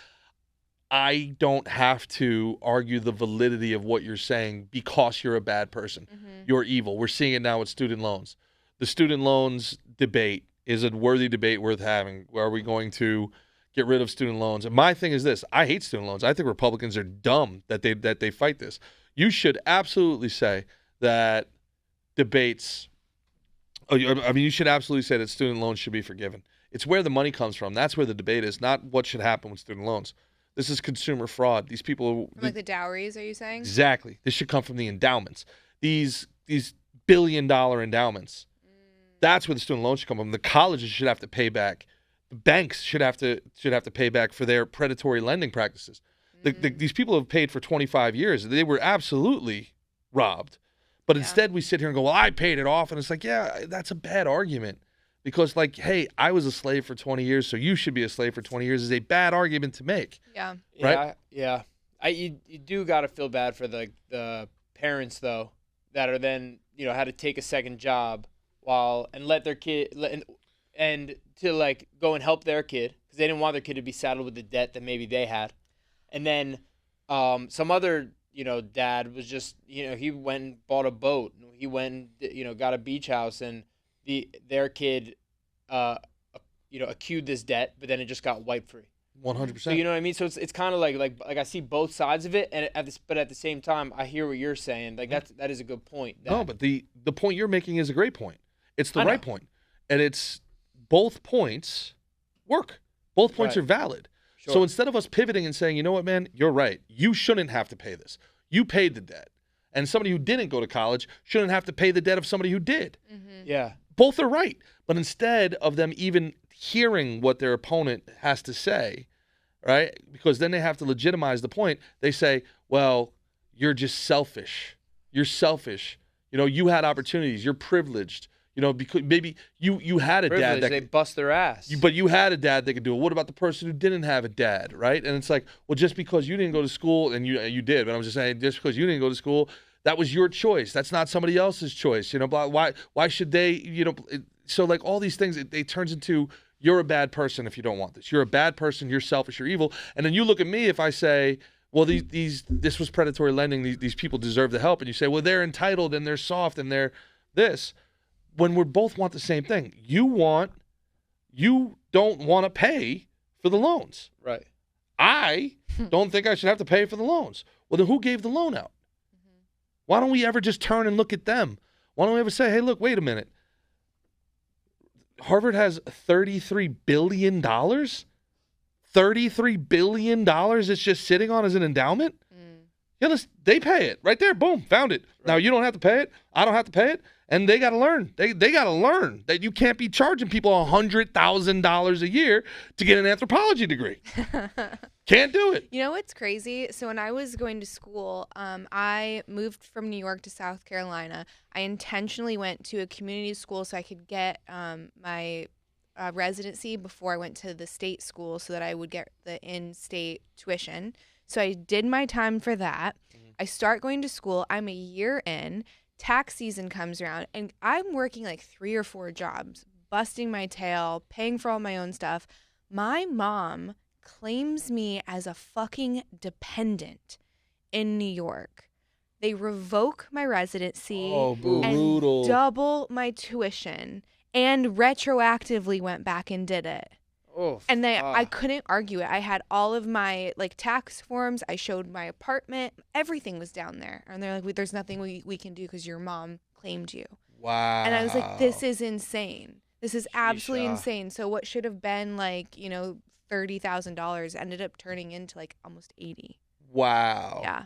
I don't have to argue the validity of what you're saying because you're a bad person. You're evil. We're seeing it now with student loans. The student loans debate is a worthy debate worth having. Are we going to get rid of student loans? And my thing is this: I hate student loans. I think Republicans are dumb that they fight this. You should absolutely say that debates. I mean, you should absolutely say that student loans should be forgiven. It's where the money comes from. That's where the debate is, not what should happen with student loans. This is consumer fraud. These people, from like the dowries, are you saying? Exactly. This should come from the endowments. These billion-dollar endowments. That's where the student loans should come from. The colleges should have to pay back. The banks should have to pay back for their predatory lending practices. These people have paid for 25 years. They were absolutely robbed. But instead, we sit here and go, well, I paid it off. And it's like, yeah, that's a bad argument. Because, like, hey, I was a slave for 20 years, so you should be a slave for 20 years is a bad argument to make. Yeah. Right? Yeah. You do got to feel bad for the parents, though, that are then, had to take a second job and let their kid and to, like, go and help their kid because they didn't want their kid to be saddled with the debt that maybe they had. And then some other dad was just, he went and bought a boat. He went, got a beach house, and their kid, accrued this debt, but then it just got wiped free. 100%. So you know what I mean? So it's kind of like I see both sides of it, and but at the same time, I hear what you're saying. Like that is a good point. No, but the point you're making is a great point. It's the right point, and it's both points work. Both points are valid. Sure. So instead of us pivoting and saying, you know what, man, you're right. You shouldn't have to pay this. You paid the debt. And somebody who didn't go to college shouldn't have to pay the debt of somebody who did. Yeah. Both are right. But instead of them even hearing what their opponent has to say, right, because then they have to legitimize the point, they say, well, you're just selfish. You're selfish. You had opportunities. You're privileged. Because maybe you had a dad that they bust their ass. But you had a dad that could do it. What about the person who didn't have a dad, right? And it's like, well, just because you didn't go to school, and you did, but I'm just saying, just because you didn't go to school, that was your choice. That's not somebody else's choice. Why should they? So like all these things, it turns into you're a bad person if you don't want this. You're a bad person. You're selfish. You're evil. And then you look at me if I say, well, this was predatory lending. These people deserve the help, and you say, well, they're entitled and they're soft and they're this. When we both want the same thing. You don't want to pay for the loans. Right. I don't think I should have to pay for the loans. Well, then who gave the loan out? Why don't we ever just turn and look at them? Why don't we ever say, hey, look, wait a minute. Harvard has $33 billion? $33 billion it's just sitting on as an endowment? Yeah, they pay it. Right there, boom, found it. Right. Now, you don't have to pay it. I don't have to pay it. And they got to learn. They got to learn that you can't be charging people $100,000 a year to get an anthropology degree. Can't do it. You know what's crazy? So when I was going to school, I moved from New York to South Carolina. I intentionally went to a community school so I could get my residency before I went to the state school so that I would get the in-state tuition. So I did my time for that. I start going to school. I'm a year in. Tax season comes around, and I'm working like 3 or 4 jobs busting my tail, paying for all my own stuff. My mom claims me as a fucking dependent in New York. They revoke my residency and double my tuition and retroactively went back and did it. And I couldn't argue it. I had all of my like tax forms. I showed my apartment. Everything was down there. And they're like, there's nothing we can do because your mom claimed you. Wow. And I was like, this is insane. This is absolutely insane. So what should have been like, $30,000 ended up turning into like almost 80. Wow. Yeah.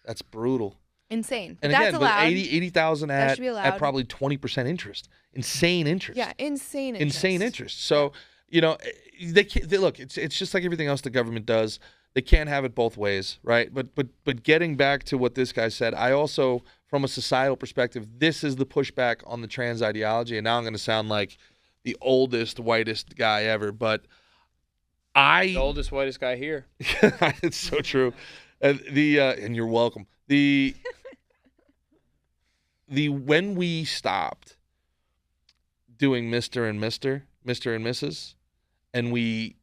That's brutal. Insane. And that's again, allowed. 80,000 at probably 20% interest. Insane interest. Yeah, insane interest. Insane interest. So, they can't, look, it's just like everything else the government does. They can't have it both ways, right? But getting back to what this guy said, I also, from a societal perspective, this is the pushback on the trans ideology. And now I'm going to sound like the oldest, whitest guy ever, but the oldest, whitest guy here. It's so true. And and you're welcome. When we stopped doing Mr. and Mrs., and we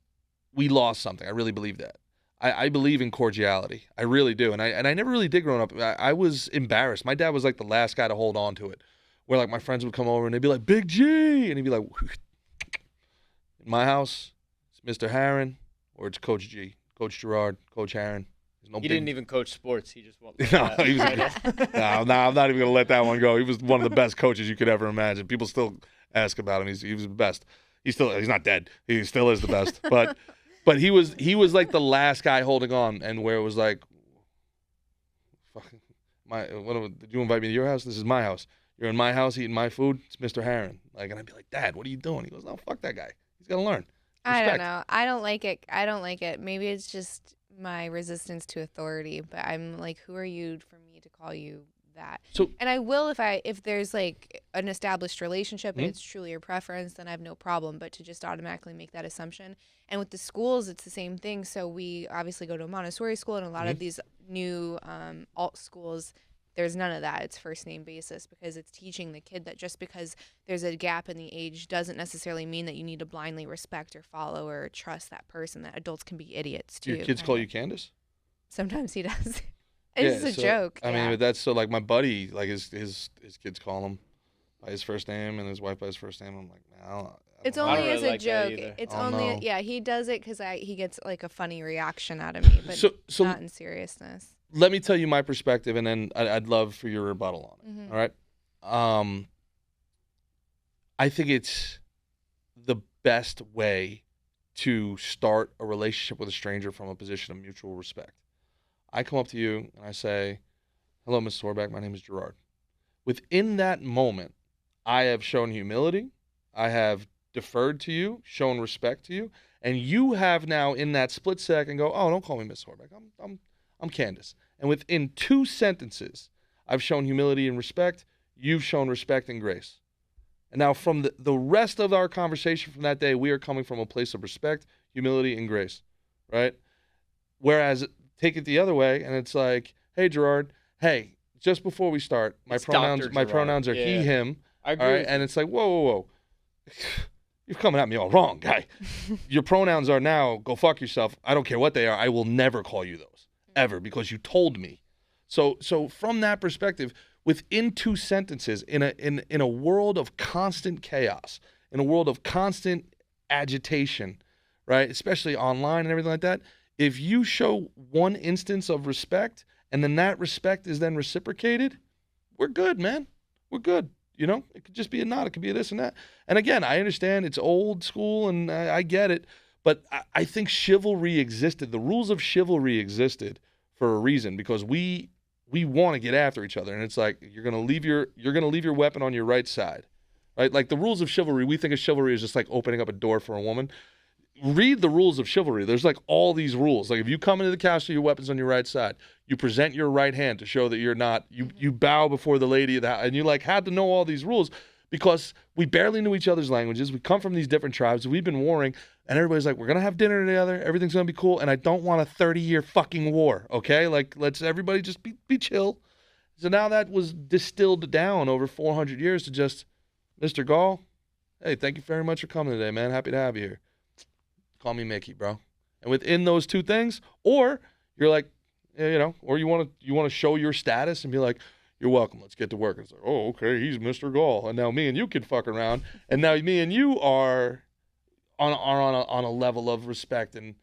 lost something. I really believe that. I believe in cordiality. I really do. And I never really did growing up. I was embarrassed. My dad was like the last guy to hold on to it. Where like my friends would come over and they'd be like, Big G, and he'd be like, in my house, it's Mr. Harron or it's Coach G, Coach Gerard, Coach Harron. He didn't even coach sports. He just won't. No, I'm not even going to let that one go. He was one of the best coaches you could ever imagine. People still ask about him. He was the best. He's not dead. He still is the best. But he was like the last guy holding on, and where it was like, did you invite me to your house? This is my house. You're in my house eating my food. It's Mr. Harron. Like, and I'd be like, Dad, what are you doing? He goes, no, fuck that guy. He's got to learn. Respect. I don't know. I don't like it. Maybe it's just my resistance to authority, but I'm like, who are you for me to call you that? And I will if there's like an established relationship and it's truly your preference, then I have no problem. But to just automatically make that assumption, and with the schools, it's the same thing. So we obviously go to a Montessori school, and a lot of these new alt schools, there's none of that. It's first name basis, because it's teaching the kid that just because there's a gap in the age doesn't necessarily mean that you need to blindly respect or follow or trust that person, that adults can be idiots too. Do your kids call you Candace? Sometimes he does. It's a joke. I mean, but that's so like my buddy, like his kids call him by his first name and his wife by his first name. I'm like, man, it's only as a joke. It's only he does it because he gets like a funny reaction out of me, but so not in seriousness. Let me tell you my perspective, and then I'd love for your rebuttal on it. All right. I think it's the best way to start a relationship with a stranger from a position of mutual respect. I come up to you and I say, hello, Mrs. Horback, my name is Gerard. Within that moment, I have shown humility. I have deferred to you, shown respect to you, and you have now in that split second go, oh, don't call me Mrs. Horback. I'm Candace. And within 2 sentences, I've shown humility and respect. You've shown respect and grace. And now from the rest of our conversation from that day, we are coming from a place of respect, humility, and grace, right? Whereas take it the other way, and it's like, hey, Gerard, hey, just before we start, my pronouns are he, him. I agree. All right? And it's like, whoa. You're coming at me all wrong, guy. Your pronouns are now, go fuck yourself. I don't care what they are. I will never call you those, ever, because you told me. So from that perspective, within 2 sentences, in a world of constant chaos, in a world of constant agitation, right, especially online and everything like that, if you show one instance of respect and then that respect is then reciprocated, we're good, man. We're good. It could just be a nod. It could be a this and that. And again, I understand it's old school and I get it, but I think chivalry existed. The rules of chivalry existed for a reason, because we want to get after each other. And it's like, you're going to leave your weapon on your right side, right? Like the rules of chivalry, we think of chivalry as just like opening up a door for a woman. Read the rules of chivalry. There's like all these rules. Like if you come into the castle, your weapon's on your right side. You present your right hand to show that you're not. You bow before the lady of the house, and you like had to know all these rules because we barely knew each other's languages. We come from these different tribes. We've been warring, and everybody's like, we're gonna have dinner together. Everything's gonna be cool, and I don't want a 30-year fucking war. Okay, like let's everybody just be chill. So now that was distilled down over 400 years to just, Mr. Gall, hey, thank you very much for coming today, man. Happy to have you here. Call me Mickey, bro. And within those two things, or you're like, or you want to show your status and be like, you're welcome. Let's get to work. And it's like, oh, okay, he's Mr. Gall, and now me and you can fuck around, and now me and you are on a level of respect, and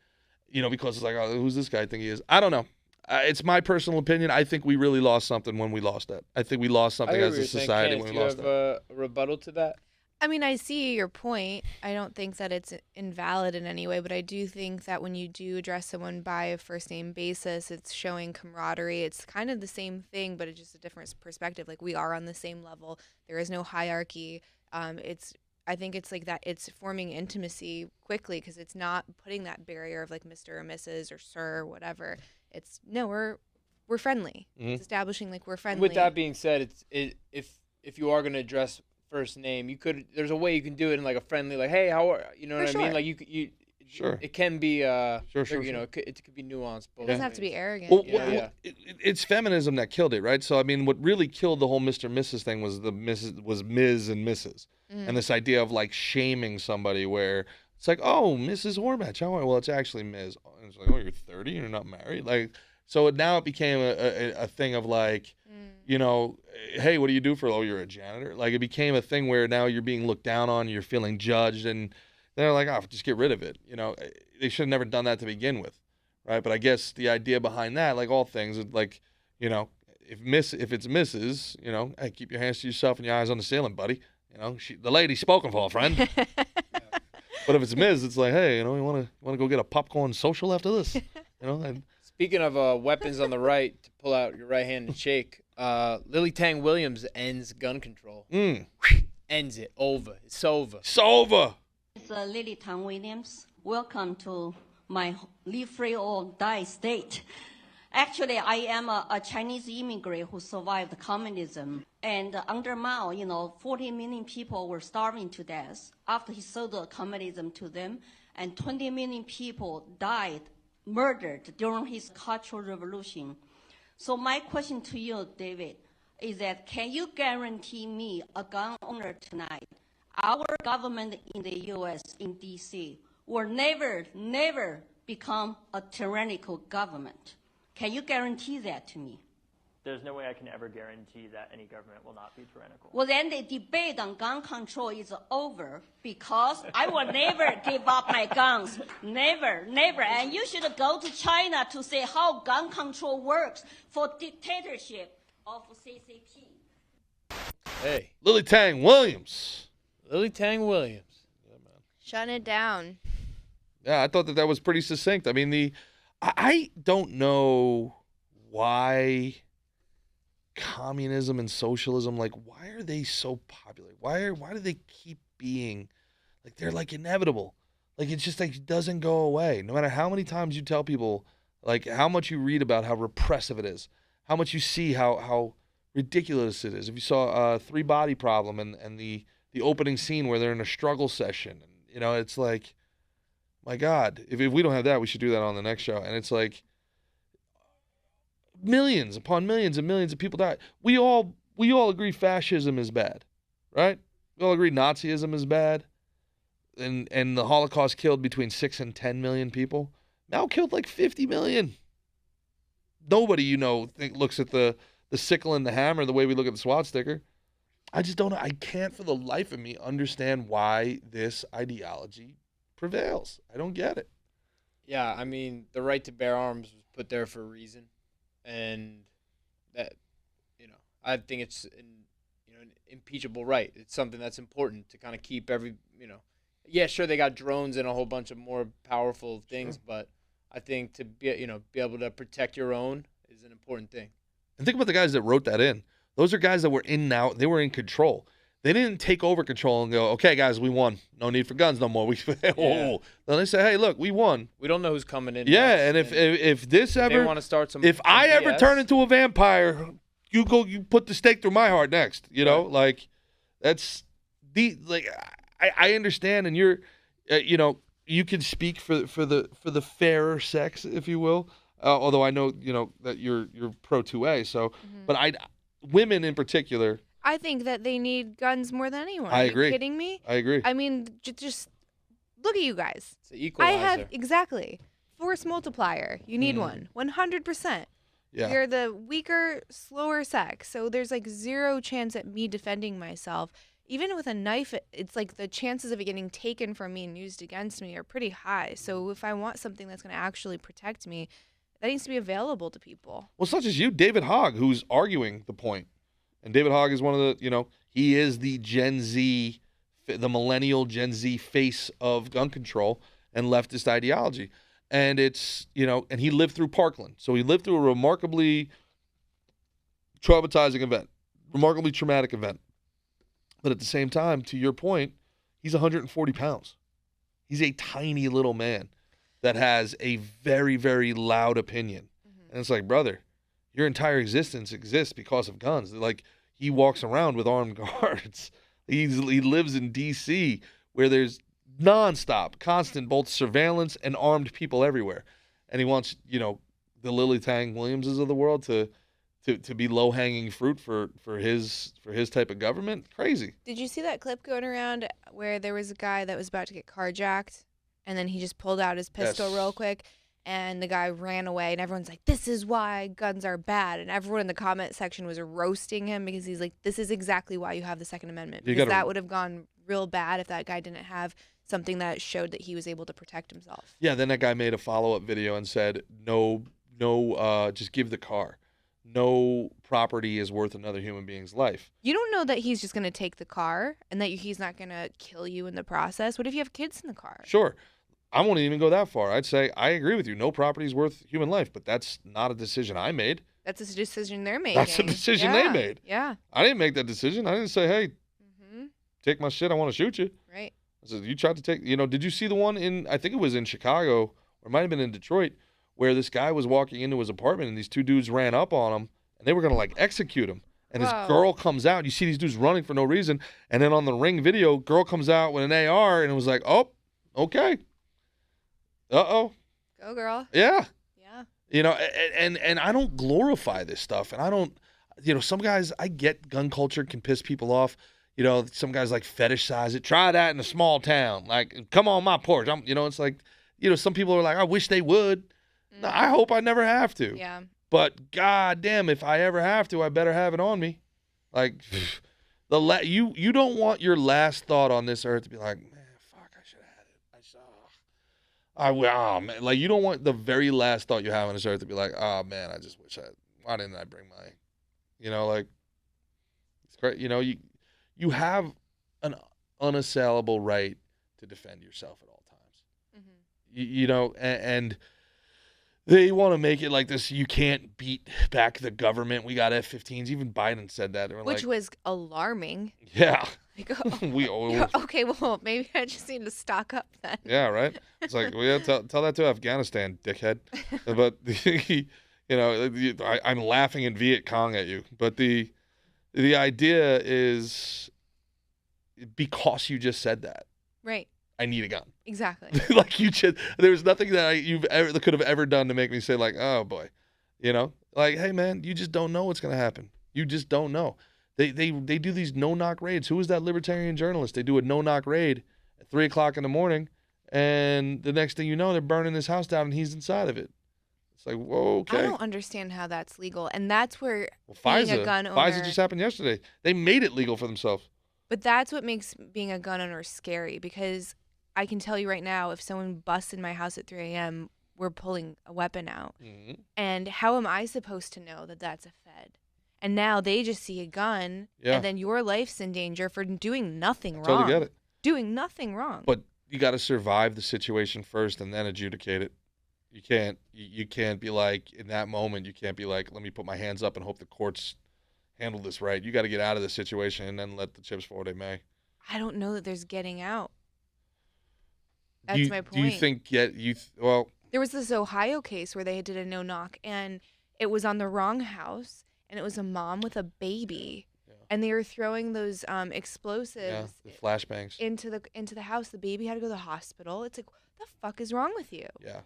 because it's like, oh, who's this guy think he is? I don't know. It's my personal opinion. I think we really lost something when we lost that. I think we lost something as a society when we lost that. Do you have a rebuttal to that? I mean, I see your point. I don't think that it's invalid in any way, but I do think that when you do address someone by a first name basis, it's showing camaraderie. It's kind of the same thing, but it's just a different perspective. Like, we are on the same level. There is no hierarchy. I think it's like that. It's forming intimacy quickly because it's not putting that barrier of like Mr. or Mrs. or Sir or whatever. It's no, we're friendly. Mm-hmm. It's establishing like we're friendly. With that being said, if you are going to address first name, there's a way you can do it in like a friendly, like, hey, how are you? Know what I mean? Like you sure. It can be It could be nuanced. It doesn't have to be arrogant. Well, it's feminism that killed it, right? So I mean, what really killed the whole Mr. Mrs. thing was Ms. and Mrs. And this idea of like shaming somebody where it's like, oh, Mrs. Hormatch, how are you? Well, it's actually Ms. And it's like, oh, you're 30, you're not married, like. So now it became a thing of like, hey, what do you do for? Oh, you're a janitor. Like, it became a thing where now you're being looked down on, you're feeling judged, and they're like, oh, just get rid of it. They should have never done that to begin with, right? But I guess the idea behind that, like all things, like, if it's Mrs., hey, keep your hands to yourself and your eyes on the ceiling, buddy. The lady's spoken for, friend. But if it's Ms., it's like, hey, you want to go get a popcorn social after this? And speaking of weapons on the right, to pull out your right hand and shake, Lily Tang Williams ends gun control. Ends it. Over. It's over. It's over. It's Lily Tang Williams. Welcome to my live free or die state. Actually, I am a Chinese immigrant who survived communism. And under Mao, 40 million people were starving to death after he sold communism to them. And 20 million people died, murdered during his Cultural Revolution. So my question to you, David, is that can you guarantee me, a gun owner tonight, our government in the U.S., in D.C., will never become a tyrannical government? Can you guarantee that to me? There's no way I can ever guarantee that any government will not be tyrannical. Well, then the debate on gun control is over because I will never give up my guns. Never. And you should go to China to see how gun control works for dictatorship of CCP. Hey. Lily Tang Williams. Lily Tang Williams. Yeah, man. Shutting it down. Yeah, I thought that was pretty succinct. I mean, I don't know why communism and socialism, like, why are they so popular? Why do they keep being like, they're like inevitable? Like, it's just like, it doesn't go away. No matter how many times you tell people, like, how much you read about how repressive it is, how much you see how ridiculous it is. If you saw Three Body Problem and the opening scene where they're in a struggle session, and, it's like, my God, if we don't have that, we should do that on the next show. And it's like, millions upon millions and millions of people die. We all agree fascism is bad, right? We all agree Nazism is bad, and the Holocaust killed between 6 and 10 million people. Mao killed like 50 million. Nobody, looks at the sickle and the hammer the way we look at the SWAT sticker. I just don't know. I can't for the life of me understand why this ideology prevails. I don't get it. Yeah, I mean, the right to bear arms was put there for a reason. And that, I think it's an impeachable right. It's something that's important to kind of keep yeah, sure, they got drones and a whole bunch of more powerful things, sure. But I think to be able to protect your own is an important thing. And think about the guys that wrote that in. Those are guys that were they were in control. They didn't take over control and go, okay, guys, we won. No need for guns no more. Then they say, hey, look, we won. We don't know who's coming in. Yeah, and if this ever, they want to start some. If I ever turn into a vampire, you put the stake through my heart next. Like, that's I understand, and you're, you can speak for the fairer sex, if you will. Although I know that you're pro 2A, so, but women in particular. I think that they need guns more than anyone. I Are agree. you kidding me? I agree. I mean, just look at you guys. It's an equalizer. I have exactly force multiplier. You need one. 100%. Yeah. You're the weaker, slower sex, so there's like zero chance at me defending myself. Even with a knife, it's like the chances of it getting taken from me and used against me are pretty high. So if I want something that's going to actually protect me, that needs to be available to people. Well, it's not just you, David Hogg, who's arguing the point. And David Hogg is one of the, he is the Gen Z, the millennial Gen Z face of gun control and leftist ideology. And it's, and he lived through Parkland. So he lived through a remarkably traumatizing event, remarkably traumatic event. But at the same time, to your point, he's 140 pounds. He's a tiny little man that has a very, very loud opinion. And it's like, brother, your entire existence exists because of guns. Like, he walks around with armed guards. He lives in D.C., where there's nonstop, constant, both surveillance and armed people everywhere. And he wants, the Lily Tang Williamses of the world to be low-hanging fruit for his type of government. Crazy. Did you see that clip going around where there was a guy that was about to get carjacked, and then he just pulled out his pistol real quick, and the guy ran away, and everyone's like, this is why guns are bad, and everyone in the comment section was roasting him because he's like, this is exactly why you have the Second Amendment, because that would have gone real bad if that guy didn't have something that showed that he was able to protect himself. Yeah, then that guy made a follow-up video and said, no, just give the car. No property is worth another human being's life. You don't know that he's just going to take the car and that he's not going to kill you in the process. What if you have kids in the car? Sure. I won't even go that far. I'd say I agree with you. No property is worth human life, but that's not a decision I made. That's a decision they're making. That's a decision they made. Yeah. I didn't make that decision. I didn't say, hey, take my shit, I want to shoot you. Right. I said, you tried to take, did you see the one I think it was in Chicago, or it might have been in Detroit, where this guy was walking into his apartment and these two dudes ran up on him and they were going to execute him. And his girl comes out. You see these dudes running for no reason. And then on the Ring video, girl comes out with an AR and it was like, oh, okay. Uh-oh. Go, girl. Yeah. Yeah. And I don't glorify this stuff. And I don't, some guys, I get gun culture can piss people off. Some guys fetishize it. Try that in a small town. Like, come on my porch. It's like, some people are like, I wish they would. No, I hope I never have to. Yeah. But goddamn, if I ever have to, I better have it on me. Like, you don't want your last thought on this earth to be like, man, fuck, I should have had it. Oh man, you don't want the very last thought you have on this earth to be like, oh man, I just wish why didn't I bring my, it's great. You have an unassailable right to defend yourself at all times. Mm-hmm. And they want to make it like this. You can't beat back the government. We got F-15s. Even Biden said that. Which was alarming. Yeah. Okay, well, maybe I just need to stock up then. Yeah, right? It's like, well, tell that to Afghanistan, dickhead. But, I'm laughing in Viet Cong at you. But the idea is because you just said that. Right. I need a gun. Exactly. There's nothing that you've ever could have ever done to make me say oh boy, hey man, you just don't know what's gonna happen. You just don't know. They do these no-knock raids. Who is that libertarian journalist? They do a no-knock raid at 3:00 in the morning, and the next thing you know, they're burning his house down and he's inside of it. It's like, whoa, okay. I don't understand how that's legal, and that's where being a gun owner. FISA just happened yesterday. They made it legal for themselves. But that's what makes being a gun owner scary, because I can tell you right now, if someone busts in my house at 3 a.m., we're pulling a weapon out. Mm-hmm. And how am I supposed to know that that's a Fed? And now they just see a gun, and then your life's in danger for doing nothing wrong. Totally get it. Doing nothing wrong. But you got to survive the situation first and then adjudicate it. You can't be like, in that moment, you can't be like, let me put my hands up and hope the courts handle this right. You got to get out of this situation and then let the chips fall where they may. I don't know that there's getting out. That's my point. Do you think there was this Ohio case where they did a no-knock, and it was on the wrong house, and it was a mom with a baby, and they were throwing those explosives, the flashbangs into the house. The baby had to go to the hospital. It's like, what the fuck is wrong with you? Yeah.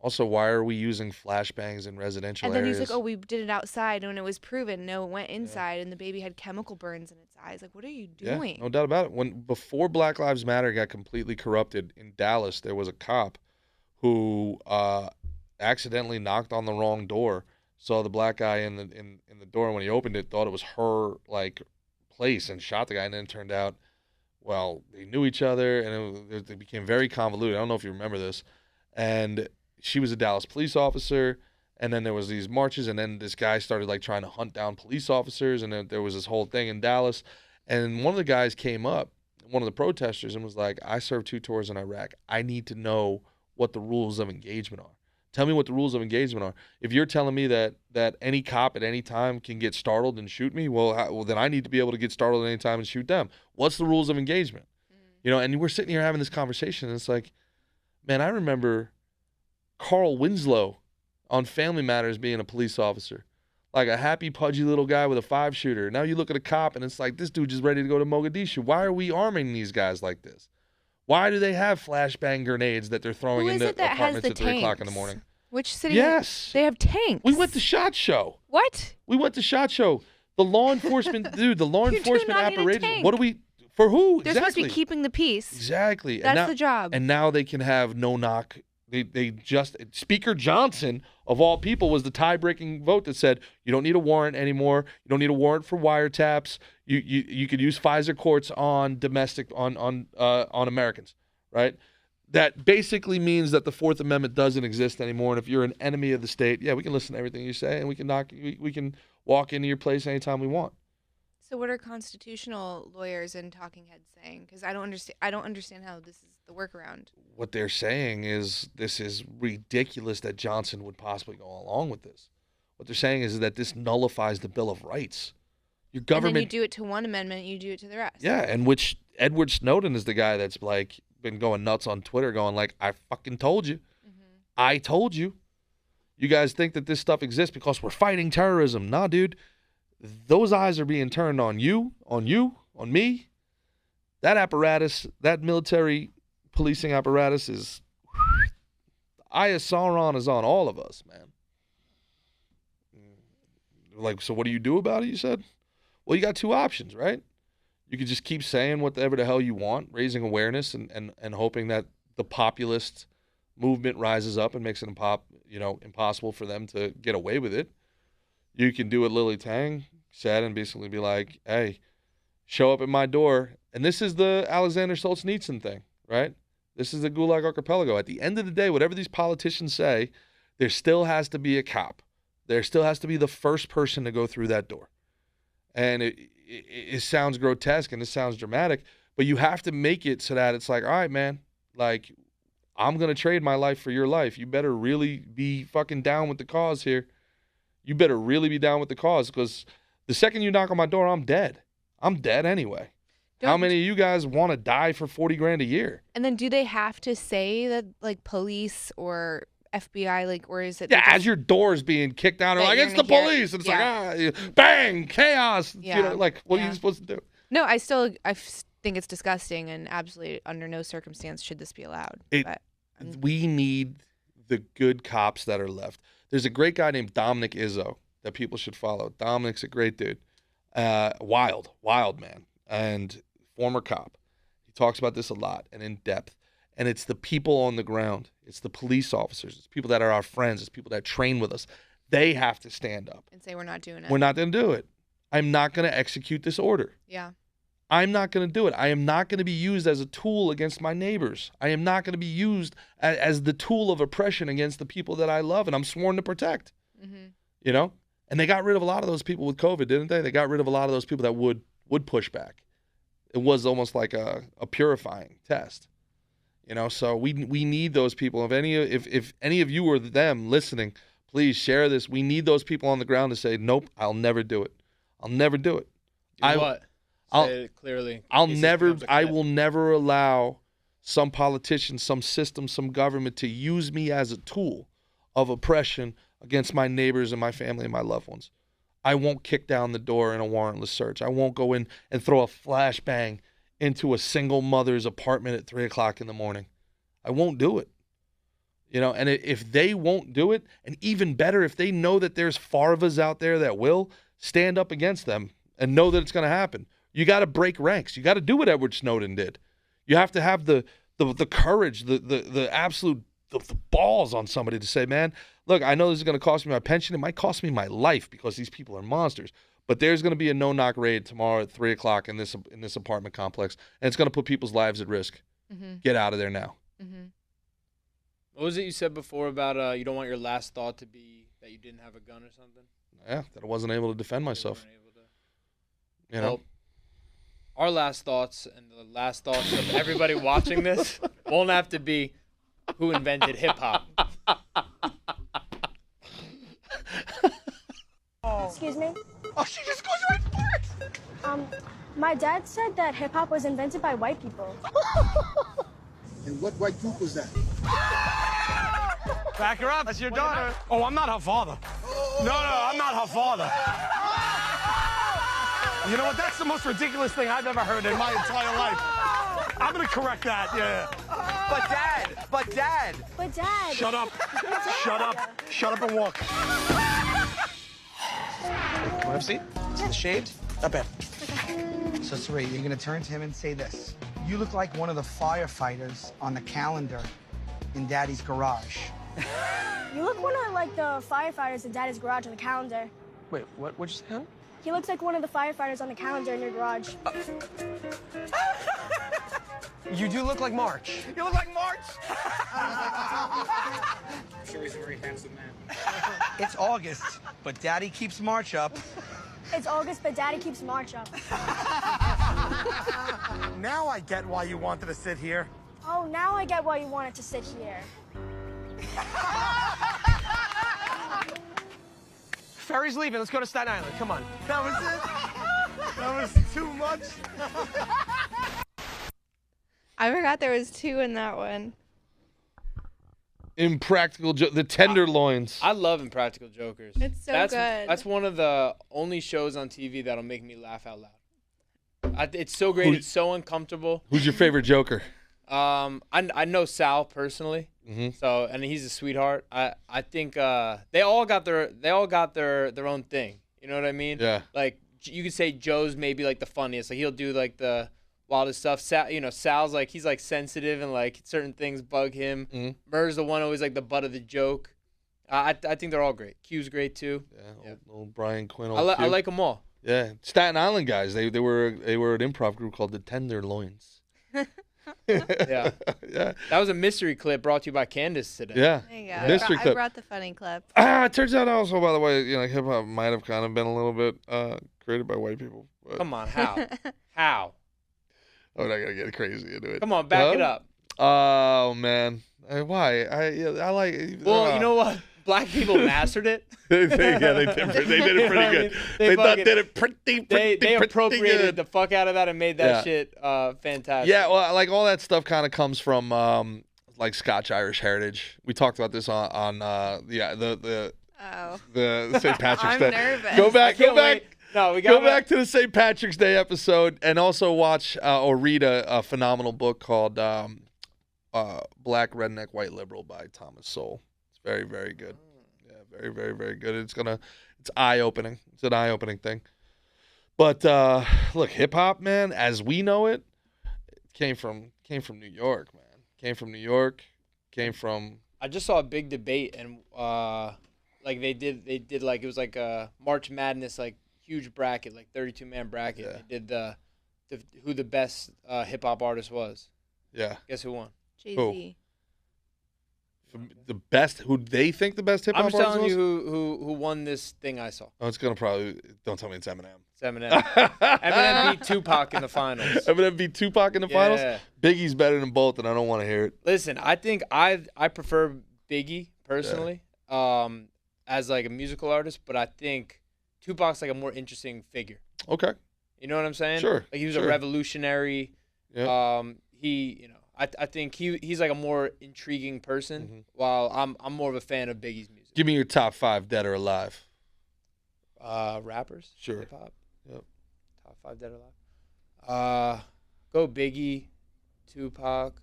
Also, why are we using flashbangs in residential And then areas? he's like, oh, we did it outside when it was proven. No, it went inside and the baby had chemical burns in its eyes. Like, what are you doing? Yeah, no doubt about it. Before Black Lives Matter got completely corrupted in Dallas, there was a cop who accidentally knocked on the wrong door, saw the black guy in the door, and when he opened it, thought it was her place and shot the guy. And then it turned out, well, they knew each other, and it became very convoluted. I don't know if you remember this. And she was a Dallas police officer, and then there was these marches, and then this guy started trying to hunt down police officers, and then there was this whole thing in Dallas. And one of the guys came up, one of the protesters, and was like, I served 2 tours in Iraq. I need to know what the rules of engagement are. Tell me what the rules of engagement are. If you're telling me that any cop at any time can get startled and shoot me, well, then I need to be able to get startled at any time and shoot them. What's the rules of engagement? And we're sitting here having this conversation, and it's like, man, I remember Carl Winslow on Family Matters being a police officer. Like a happy, pudgy little guy with a 5-shooter. Now you look at a cop, and it's like, this dude just ready to go to Mogadishu. Why are we arming these guys like this? Why do they have flashbang grenades that they're throwing into apartments at 3 o'clock in the morning? Which city? Yes. They have tanks. We went to SHOT Show. What? We went to SHOT Show. The law enforcement, dude, the law enforcement apparatus. tank. What do we, for who? They're supposed to be keeping the peace. Exactly. That's the job. And now they can have no knock. They just, Speaker Johnson, of all people, was the tie-breaking vote that said, you don't need a warrant anymore. You don't need a warrant for wiretaps. You could use FISA courts on Americans, right? That basically means that the Fourth Amendment doesn't exist anymore. And if you're an enemy of the state, we can listen to everything you say, and we can walk into your place anytime we want. So what are constitutional lawyers and talking heads saying? Because I don't understand how this is the workaround. What they're saying is this is ridiculous that Johnson would possibly go along with this. What they're saying is that this nullifies the Bill of Rights. Your government. And then you do it to one amendment, you do it to the rest. Yeah, and which Edward Snowden is the guy that's been going nuts on Twitter, going I fucking told you. I told you. You guys think that this stuff exists because we're fighting terrorism. Nah, dude. Those eyes are being turned on you, on me. That apparatus, that military policing apparatus is, the eye of Sauron is on all of us, man. So what do you do about it, you said? Well, you got 2 options, right? You could just keep saying whatever the hell you want, raising awareness and hoping that the populist movement rises up and makes it impossible for them to get away with it. You can do what Lily Tang said and basically be like, hey, show up at my door. And this is the Alexander Solzhenitsyn thing, right? This is the Gulag Archipelago. At the end of the day, whatever these politicians say, there still has to be a cop. There still has to be the first person to go through that door. And it sounds grotesque and it sounds dramatic, but you have to make it so that it's like, all right, man, I'm going to trade my life for your life. You better really be fucking down with the cause here. You better really be down with the cause, because the second you knock on my door, I'm dead. I'm dead anyway. How many of you guys want to die for $40,000 a year? And then do they have to say that police or FBI, or is it? Yeah, as your door's being kicked down, they're like, it's the police. And it's bang, chaos. Yeah. What are you supposed to do? No, I think it's disgusting, and absolutely under no circumstance should this be allowed. We need the good cops that are left. There's a great guy named Dominic Izzo that people should follow. Dominic's a great dude. Wild man, and former cop. He talks about this a lot and in depth. And it's the people on the ground. It's the police officers. It's people that are our friends. It's people that train with us. They have to stand up and say, we're not doing it. We're not going to do it. I'm not going to execute this order. Yeah. I'm not going to do it. I am not going to be used as a tool against my neighbors. I am not going to be used as the tool of oppression against the people that I love and I'm sworn to protect. Mm-hmm. And they got rid of a lot of those people with COVID, didn't they? They got rid of a lot of those people that would push back. It was almost like a purifying test. So we need those people. If any of you are them listening, please share this. We need those people on the ground to say, nope, I'll never do it. I'll never do it. Say it clearly. I will never allow some politician, some system, some government to use me as a tool of oppression against my neighbors and my family and my loved ones. I won't kick down the door in a warrantless search. I won't go in and throw a flashbang into a single mother's apartment at 3 o'clock in the morning. I won't do it. You know, and if they won't do it, and even better, if they know that there's Farvas out there that will, stand up against them and know that it's going to happen. You got to break ranks. You got to do what Edward Snowden did. You have to have the courage, the absolute the balls on somebody to say, man, look, I know this is going to cost me my pension. It might cost me my life because these people are monsters. But there's going to be a no-knock raid tomorrow at 3 o'clock in this apartment complex, and it's going to put people's lives at risk. Mm-hmm. Get out of there now. Mm-hmm. What was it you said before about you don't want your last thought to be that you didn't have a gun or something? Yeah, that I wasn't able to defend myself. You know? Well, our last thoughts and the last thoughts of everybody watching this won't have to be who invented hip-hop. Excuse me? Oh, she just goes right for it! My dad said that hip-hop was invented by white people. And what white group was that? Back her up. That's your daughter. Oh, I'm not her father. No, I'm not her father. You know what? That's the most ridiculous thing I've ever heard in my entire life. I'm going to correct that, yeah. But dad! But dad! Shut up. Shut up. Shut up and walk. Can I have a seat? Is it shaved? Not bad. So, Saray, you're going to turn to him and say this. You look like one of the firefighters on the calendar in Daddy's garage. You look one of, like, the firefighters in Daddy's garage on the calendar. Wait, what'd you say, huh? He looks like one of the firefighters on the calendar in your garage. You do look like March. You look like March. I'm sure he's a very handsome man. It's August, but Daddy keeps March up. It's August, but Daddy keeps March up. Now I get why you wanted to sit here. Oh, now I get why you wanted to sit here. Ferry's leaving. Let's go to Staten Island. Come on. That was it? That was too much? I forgot there was 2 in that one. Impractical the Tenderloins. I love Impractical Jokers. It's so good. That's one of the only shows on TV that'll make me laugh out loud. It's so great. It's so uncomfortable. Who's your favorite Joker? I know Sal personally. Mm-hmm. So, and he's a sweetheart. I think they all got their own thing. You know what I mean? Yeah. Like you could say Joe's maybe like the funniest. Like he'll do like the wildest stuff. Sal's like he's like sensitive and like certain things bug him. Mm-hmm. Murr's the one always like the butt of the joke. I think they're all great. Q's great too. Yeah. Old Brian Quinn. I like them all. Yeah, Staten Island guys. They were an improv group called the Tenderloins. Yeah. That was a mystery clip brought to you by Candace today. Yeah. There you go. Mystery I clip. brought the funny clip. It turns out also, by the way, hip hop might have kind of been a little bit created by white people. But... Come on, how? How? I'm not gonna get crazy into it. Come on, back it up. Oh man, why? I like. Well, you know what? Black people mastered it. They did it pretty good. They did it pretty They appropriated good. the fuck out of that and made that shit fantastic. Yeah, well, like all that stuff kind of comes from like Scotch-Irish heritage. We talked about this on the St. Patrick's Day. I'm nervous. Go back. No, we go back to the St. Patrick's Day episode and also watch or read a phenomenal book called Black Redneck White Liberal by Thomas Sowell. It's very, very good. Yeah, very, very, very good. It's eye-opening. It's an eye-opening thing. But look, hip hop, man, as we know it, came from New York, man. Came from New York. Came from. I just saw a big debate and like they did like it was like a March Madness like huge bracket, like 32-man bracket. Yeah. They did who the best hip hop artist was. Yeah. Guess who won? Jay-Z. The best, who they think the best hip hop I'm artist telling was? you who won this thing I saw. Oh, it's gonna probably. Don't tell me it's Eminem. It's Eminem. Eminem beat Tupac in the finals. Eminem beat Tupac in the finals. Biggie's better than both, and I don't want to hear it. Listen, I think I prefer Biggie personally, as like a musical artist, but I think Tupac's like a more interesting figure. Okay. You know what I'm saying? Sure. Like he was a revolutionary. Yeah. I think he's like a more intriguing person, while I'm more of a fan of Biggie's music. Give me your top 5 dead or alive. Rappers. Sure. Hip hop. Yep. Top 5 dead or alive. Go Biggie, Tupac,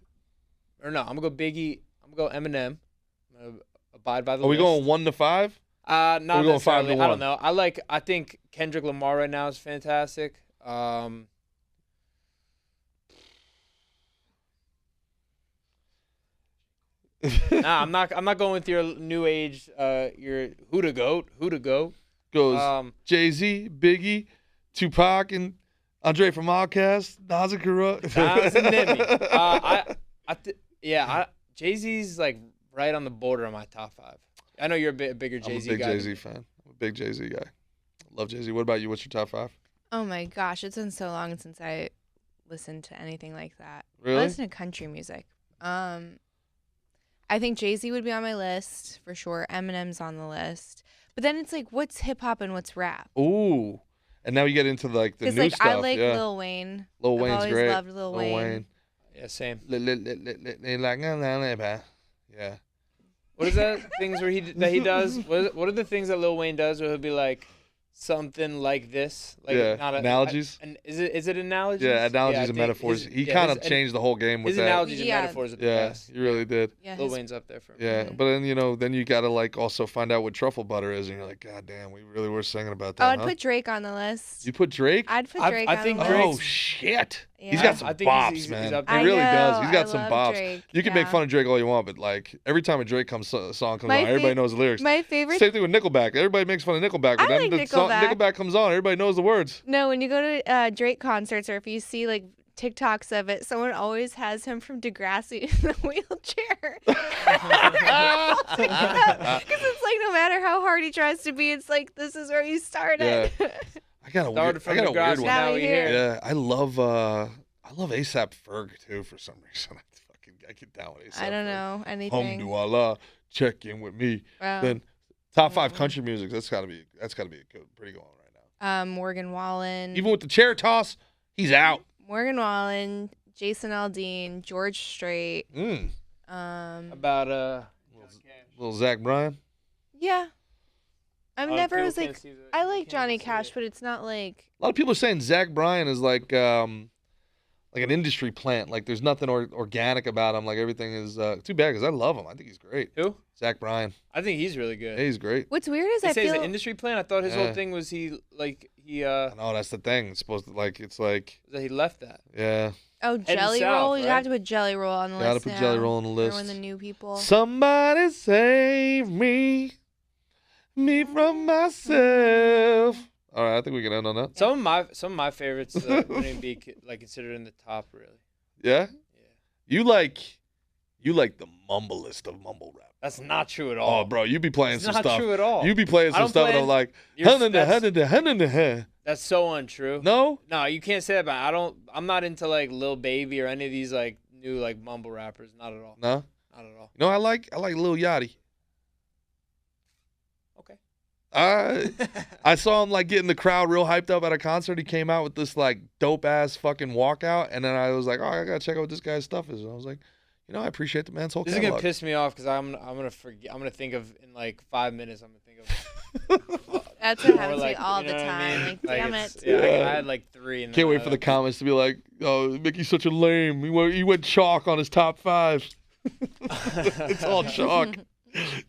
or no? I'm gonna go Biggie. I'm gonna go Eminem, gonna abide by the Are we list. going 1 to 5? Not going 5 to necessarily. I 1? don't know. I think Kendrick Lamar right now is fantastic. Nah, I'm not going with your new age. Your who to goat. Goes Jay-Z, Biggie, Tupac, and Andre from Outkast, Nas and Kura. Nas and Nimi. Jay-Z's like right on the border of my top 5. I know you're a bigger Jay-Z guy. I'm a big Jay-Z fan. I'm a big Jay-Z guy. Love Jay-Z. What about you? What's your top 5? Oh my gosh, it's been so long since I listened to anything like that. Really? I listen to country music. I think Jay-Z would be on my list for sure. Eminem's on the list. But then it's like, what's hip hop and what's rap? Ooh. And now you get into like the new like, stuff. I like yeah. Lil Wayne. Lil Wayne's I've always great. loved Lil Wayne. Yeah, same. Yeah. What is that things where he does? What are the things that Lil Wayne does where he'll be like something like this? Like analogies. Is it analogies? Yeah, analogies and metaphors. He kind of changed the whole game with his that. His analogies and metaphors are the best. He really did. Yeah, Lil Wayne's up there for me. Yeah, but then then you gotta like also find out what truffle butter is, and you're like, God damn, we really were singing about that. Oh, I'd put Drake on the list. You put Drake? I'd put Drake on the list. Oh shit. Yeah. He's got some bops, man. He really does. He's got some bops. Drake, you can make fun of Drake all you want, but like every time a Drake song comes on, everybody knows the lyrics. My favorite. Same thing with Nickelback. Everybody makes fun of Nickelback, but then Nickelback comes on, everybody knows the words. No, when you go to Drake concerts or if you see like TikToks of it, someone always has him from Degrassi in a wheelchair. Because it's like no matter how hard he tries to be, it's like this is where you started. Yeah. I got a weird one. Now we here. Yeah, I love ASAP Ferg too for some reason. I get down with ASAP. I don't know anything. Home to Allah, check in with me. Then top 5 country music. That's gotta be a pretty good one right now. Morgan Wallen. Even with the chair toss, he's out. Morgan Wallen, Jason Aldean, George Strait. About little Zach Bryan. Yeah. I like Johnny Cash, but it's not like A lot of people are saying Zach Bryan is like an industry plant. Like there's nothing organic about him. Like everything is too bad because I love him. I think he's great. Who? Zach Bryan. I think he's really good. Yeah, he's great. What's weird is They I say feel he's an industry plant. I thought his whole thing was he. No, that's the thing. It's supposed to it's like that he left that. Yeah. Oh, Jelly Roll. You have to put Jelly Roll on the list. Gotta put Jelly Roll on the list. One of the new people. Somebody save me from myself. All right, I think we can end on that. Some of my favorites wouldn't be like considered in the top, really. Yeah. You like the mumblest of mumble rap. That's not true at all. Oh, bro, you be playing some stuff. Not true at all. You be playing some stuff, and I'm like, that's so untrue. No, you can't say that. But I'm not into like Lil Baby or any of these like new like mumble rappers. Not at all. No, not at all. No, I like Lil Yachty. Okay. I saw him like getting the crowd real hyped up at a concert. He came out with this like dope ass fucking walkout, and then I was like, oh, I gotta check out what this guy's stuff is. And I was like, I appreciate the man's whole This catalog. is gonna piss me off because I'm gonna forget. I'm gonna think of in like 5 minutes. I'm gonna think of. That's what happens to me all the time. Like, damn it. Yeah, I had like 3. And Can't wait for the comments to be like, "Oh, Mickey's such a lame. He went chalk on his top 5." It's all chalk.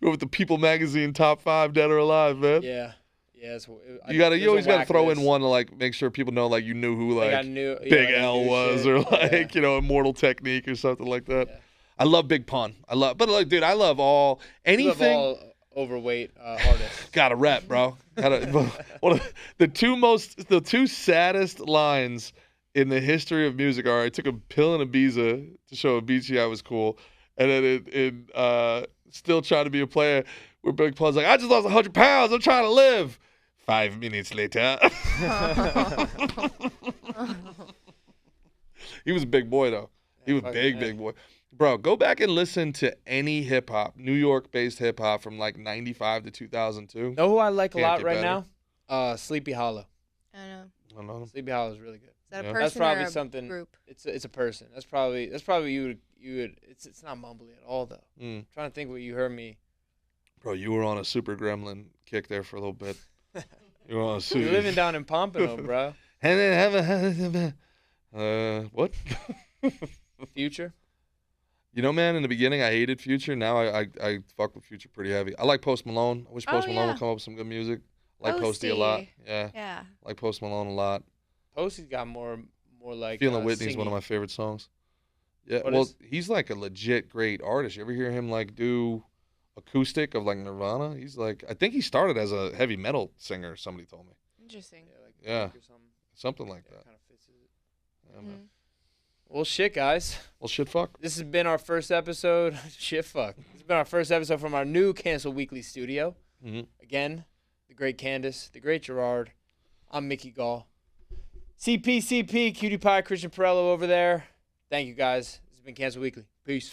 Go with the People Magazine top 5 dead or alive, man. Yeah. You always gotta throw in one to like make sure people know like you knew who like Big L was or like Immortal Technique or something like that. Yeah. I love Big Pun. I love anything. You love all overweight artists. Gotta rep, bro. One of the two saddest lines in the history of music are I took a pill in Ibiza to show Avicii I was cool, and then in Still Trying to Be a Player, where Big Pun's like, I just lost 100 pounds. I'm trying to live. 5 minutes later. He was a big boy though. He was big boy. Bro, go back and listen to any hip hop, New York-based hip hop from like 95 to 2002. Know who I like a lot right now? Sleepy Hollow. I know. I know. Sleepy Hollow is really good. Is that a person That's probably or a something. Group? It's a person. That's probably you would. It's not mumbly at all though. Mm. I'm trying to think what you heard me. Bro, you were on a Super Gremlin kick there for a little bit. You were on a super. You're living down in Pompano, bro. What? Future. You know, man, in the beginning, I hated Future. Now I fuck with Future pretty heavy. I like Post Malone. I wish Post Malone would come up with some good music. I like Posty a lot. Yeah. Yeah. I like Post Malone a lot. Posty's got more like Feeling Whitney's singing. one of my favorite songs. Yeah, What well, is- he's like a legit great artist. You ever hear him like do acoustic of like Nirvana? He's like, I think he started as a heavy metal singer. Somebody told me. Interesting. Yeah, something like that. Kind of fits it. Yeah, man. Well, shit, guys. Well, shit, fuck. This has been our first episode. Shit, fuck. This has been our first episode from our new Cancel Weekly studio. Again, the great Candace, the great Gerard. I'm Mickey Gall. CP, Cutie Pie, Christian Perello over there. Thank you, guys. This has been Cancel Weekly. Peace.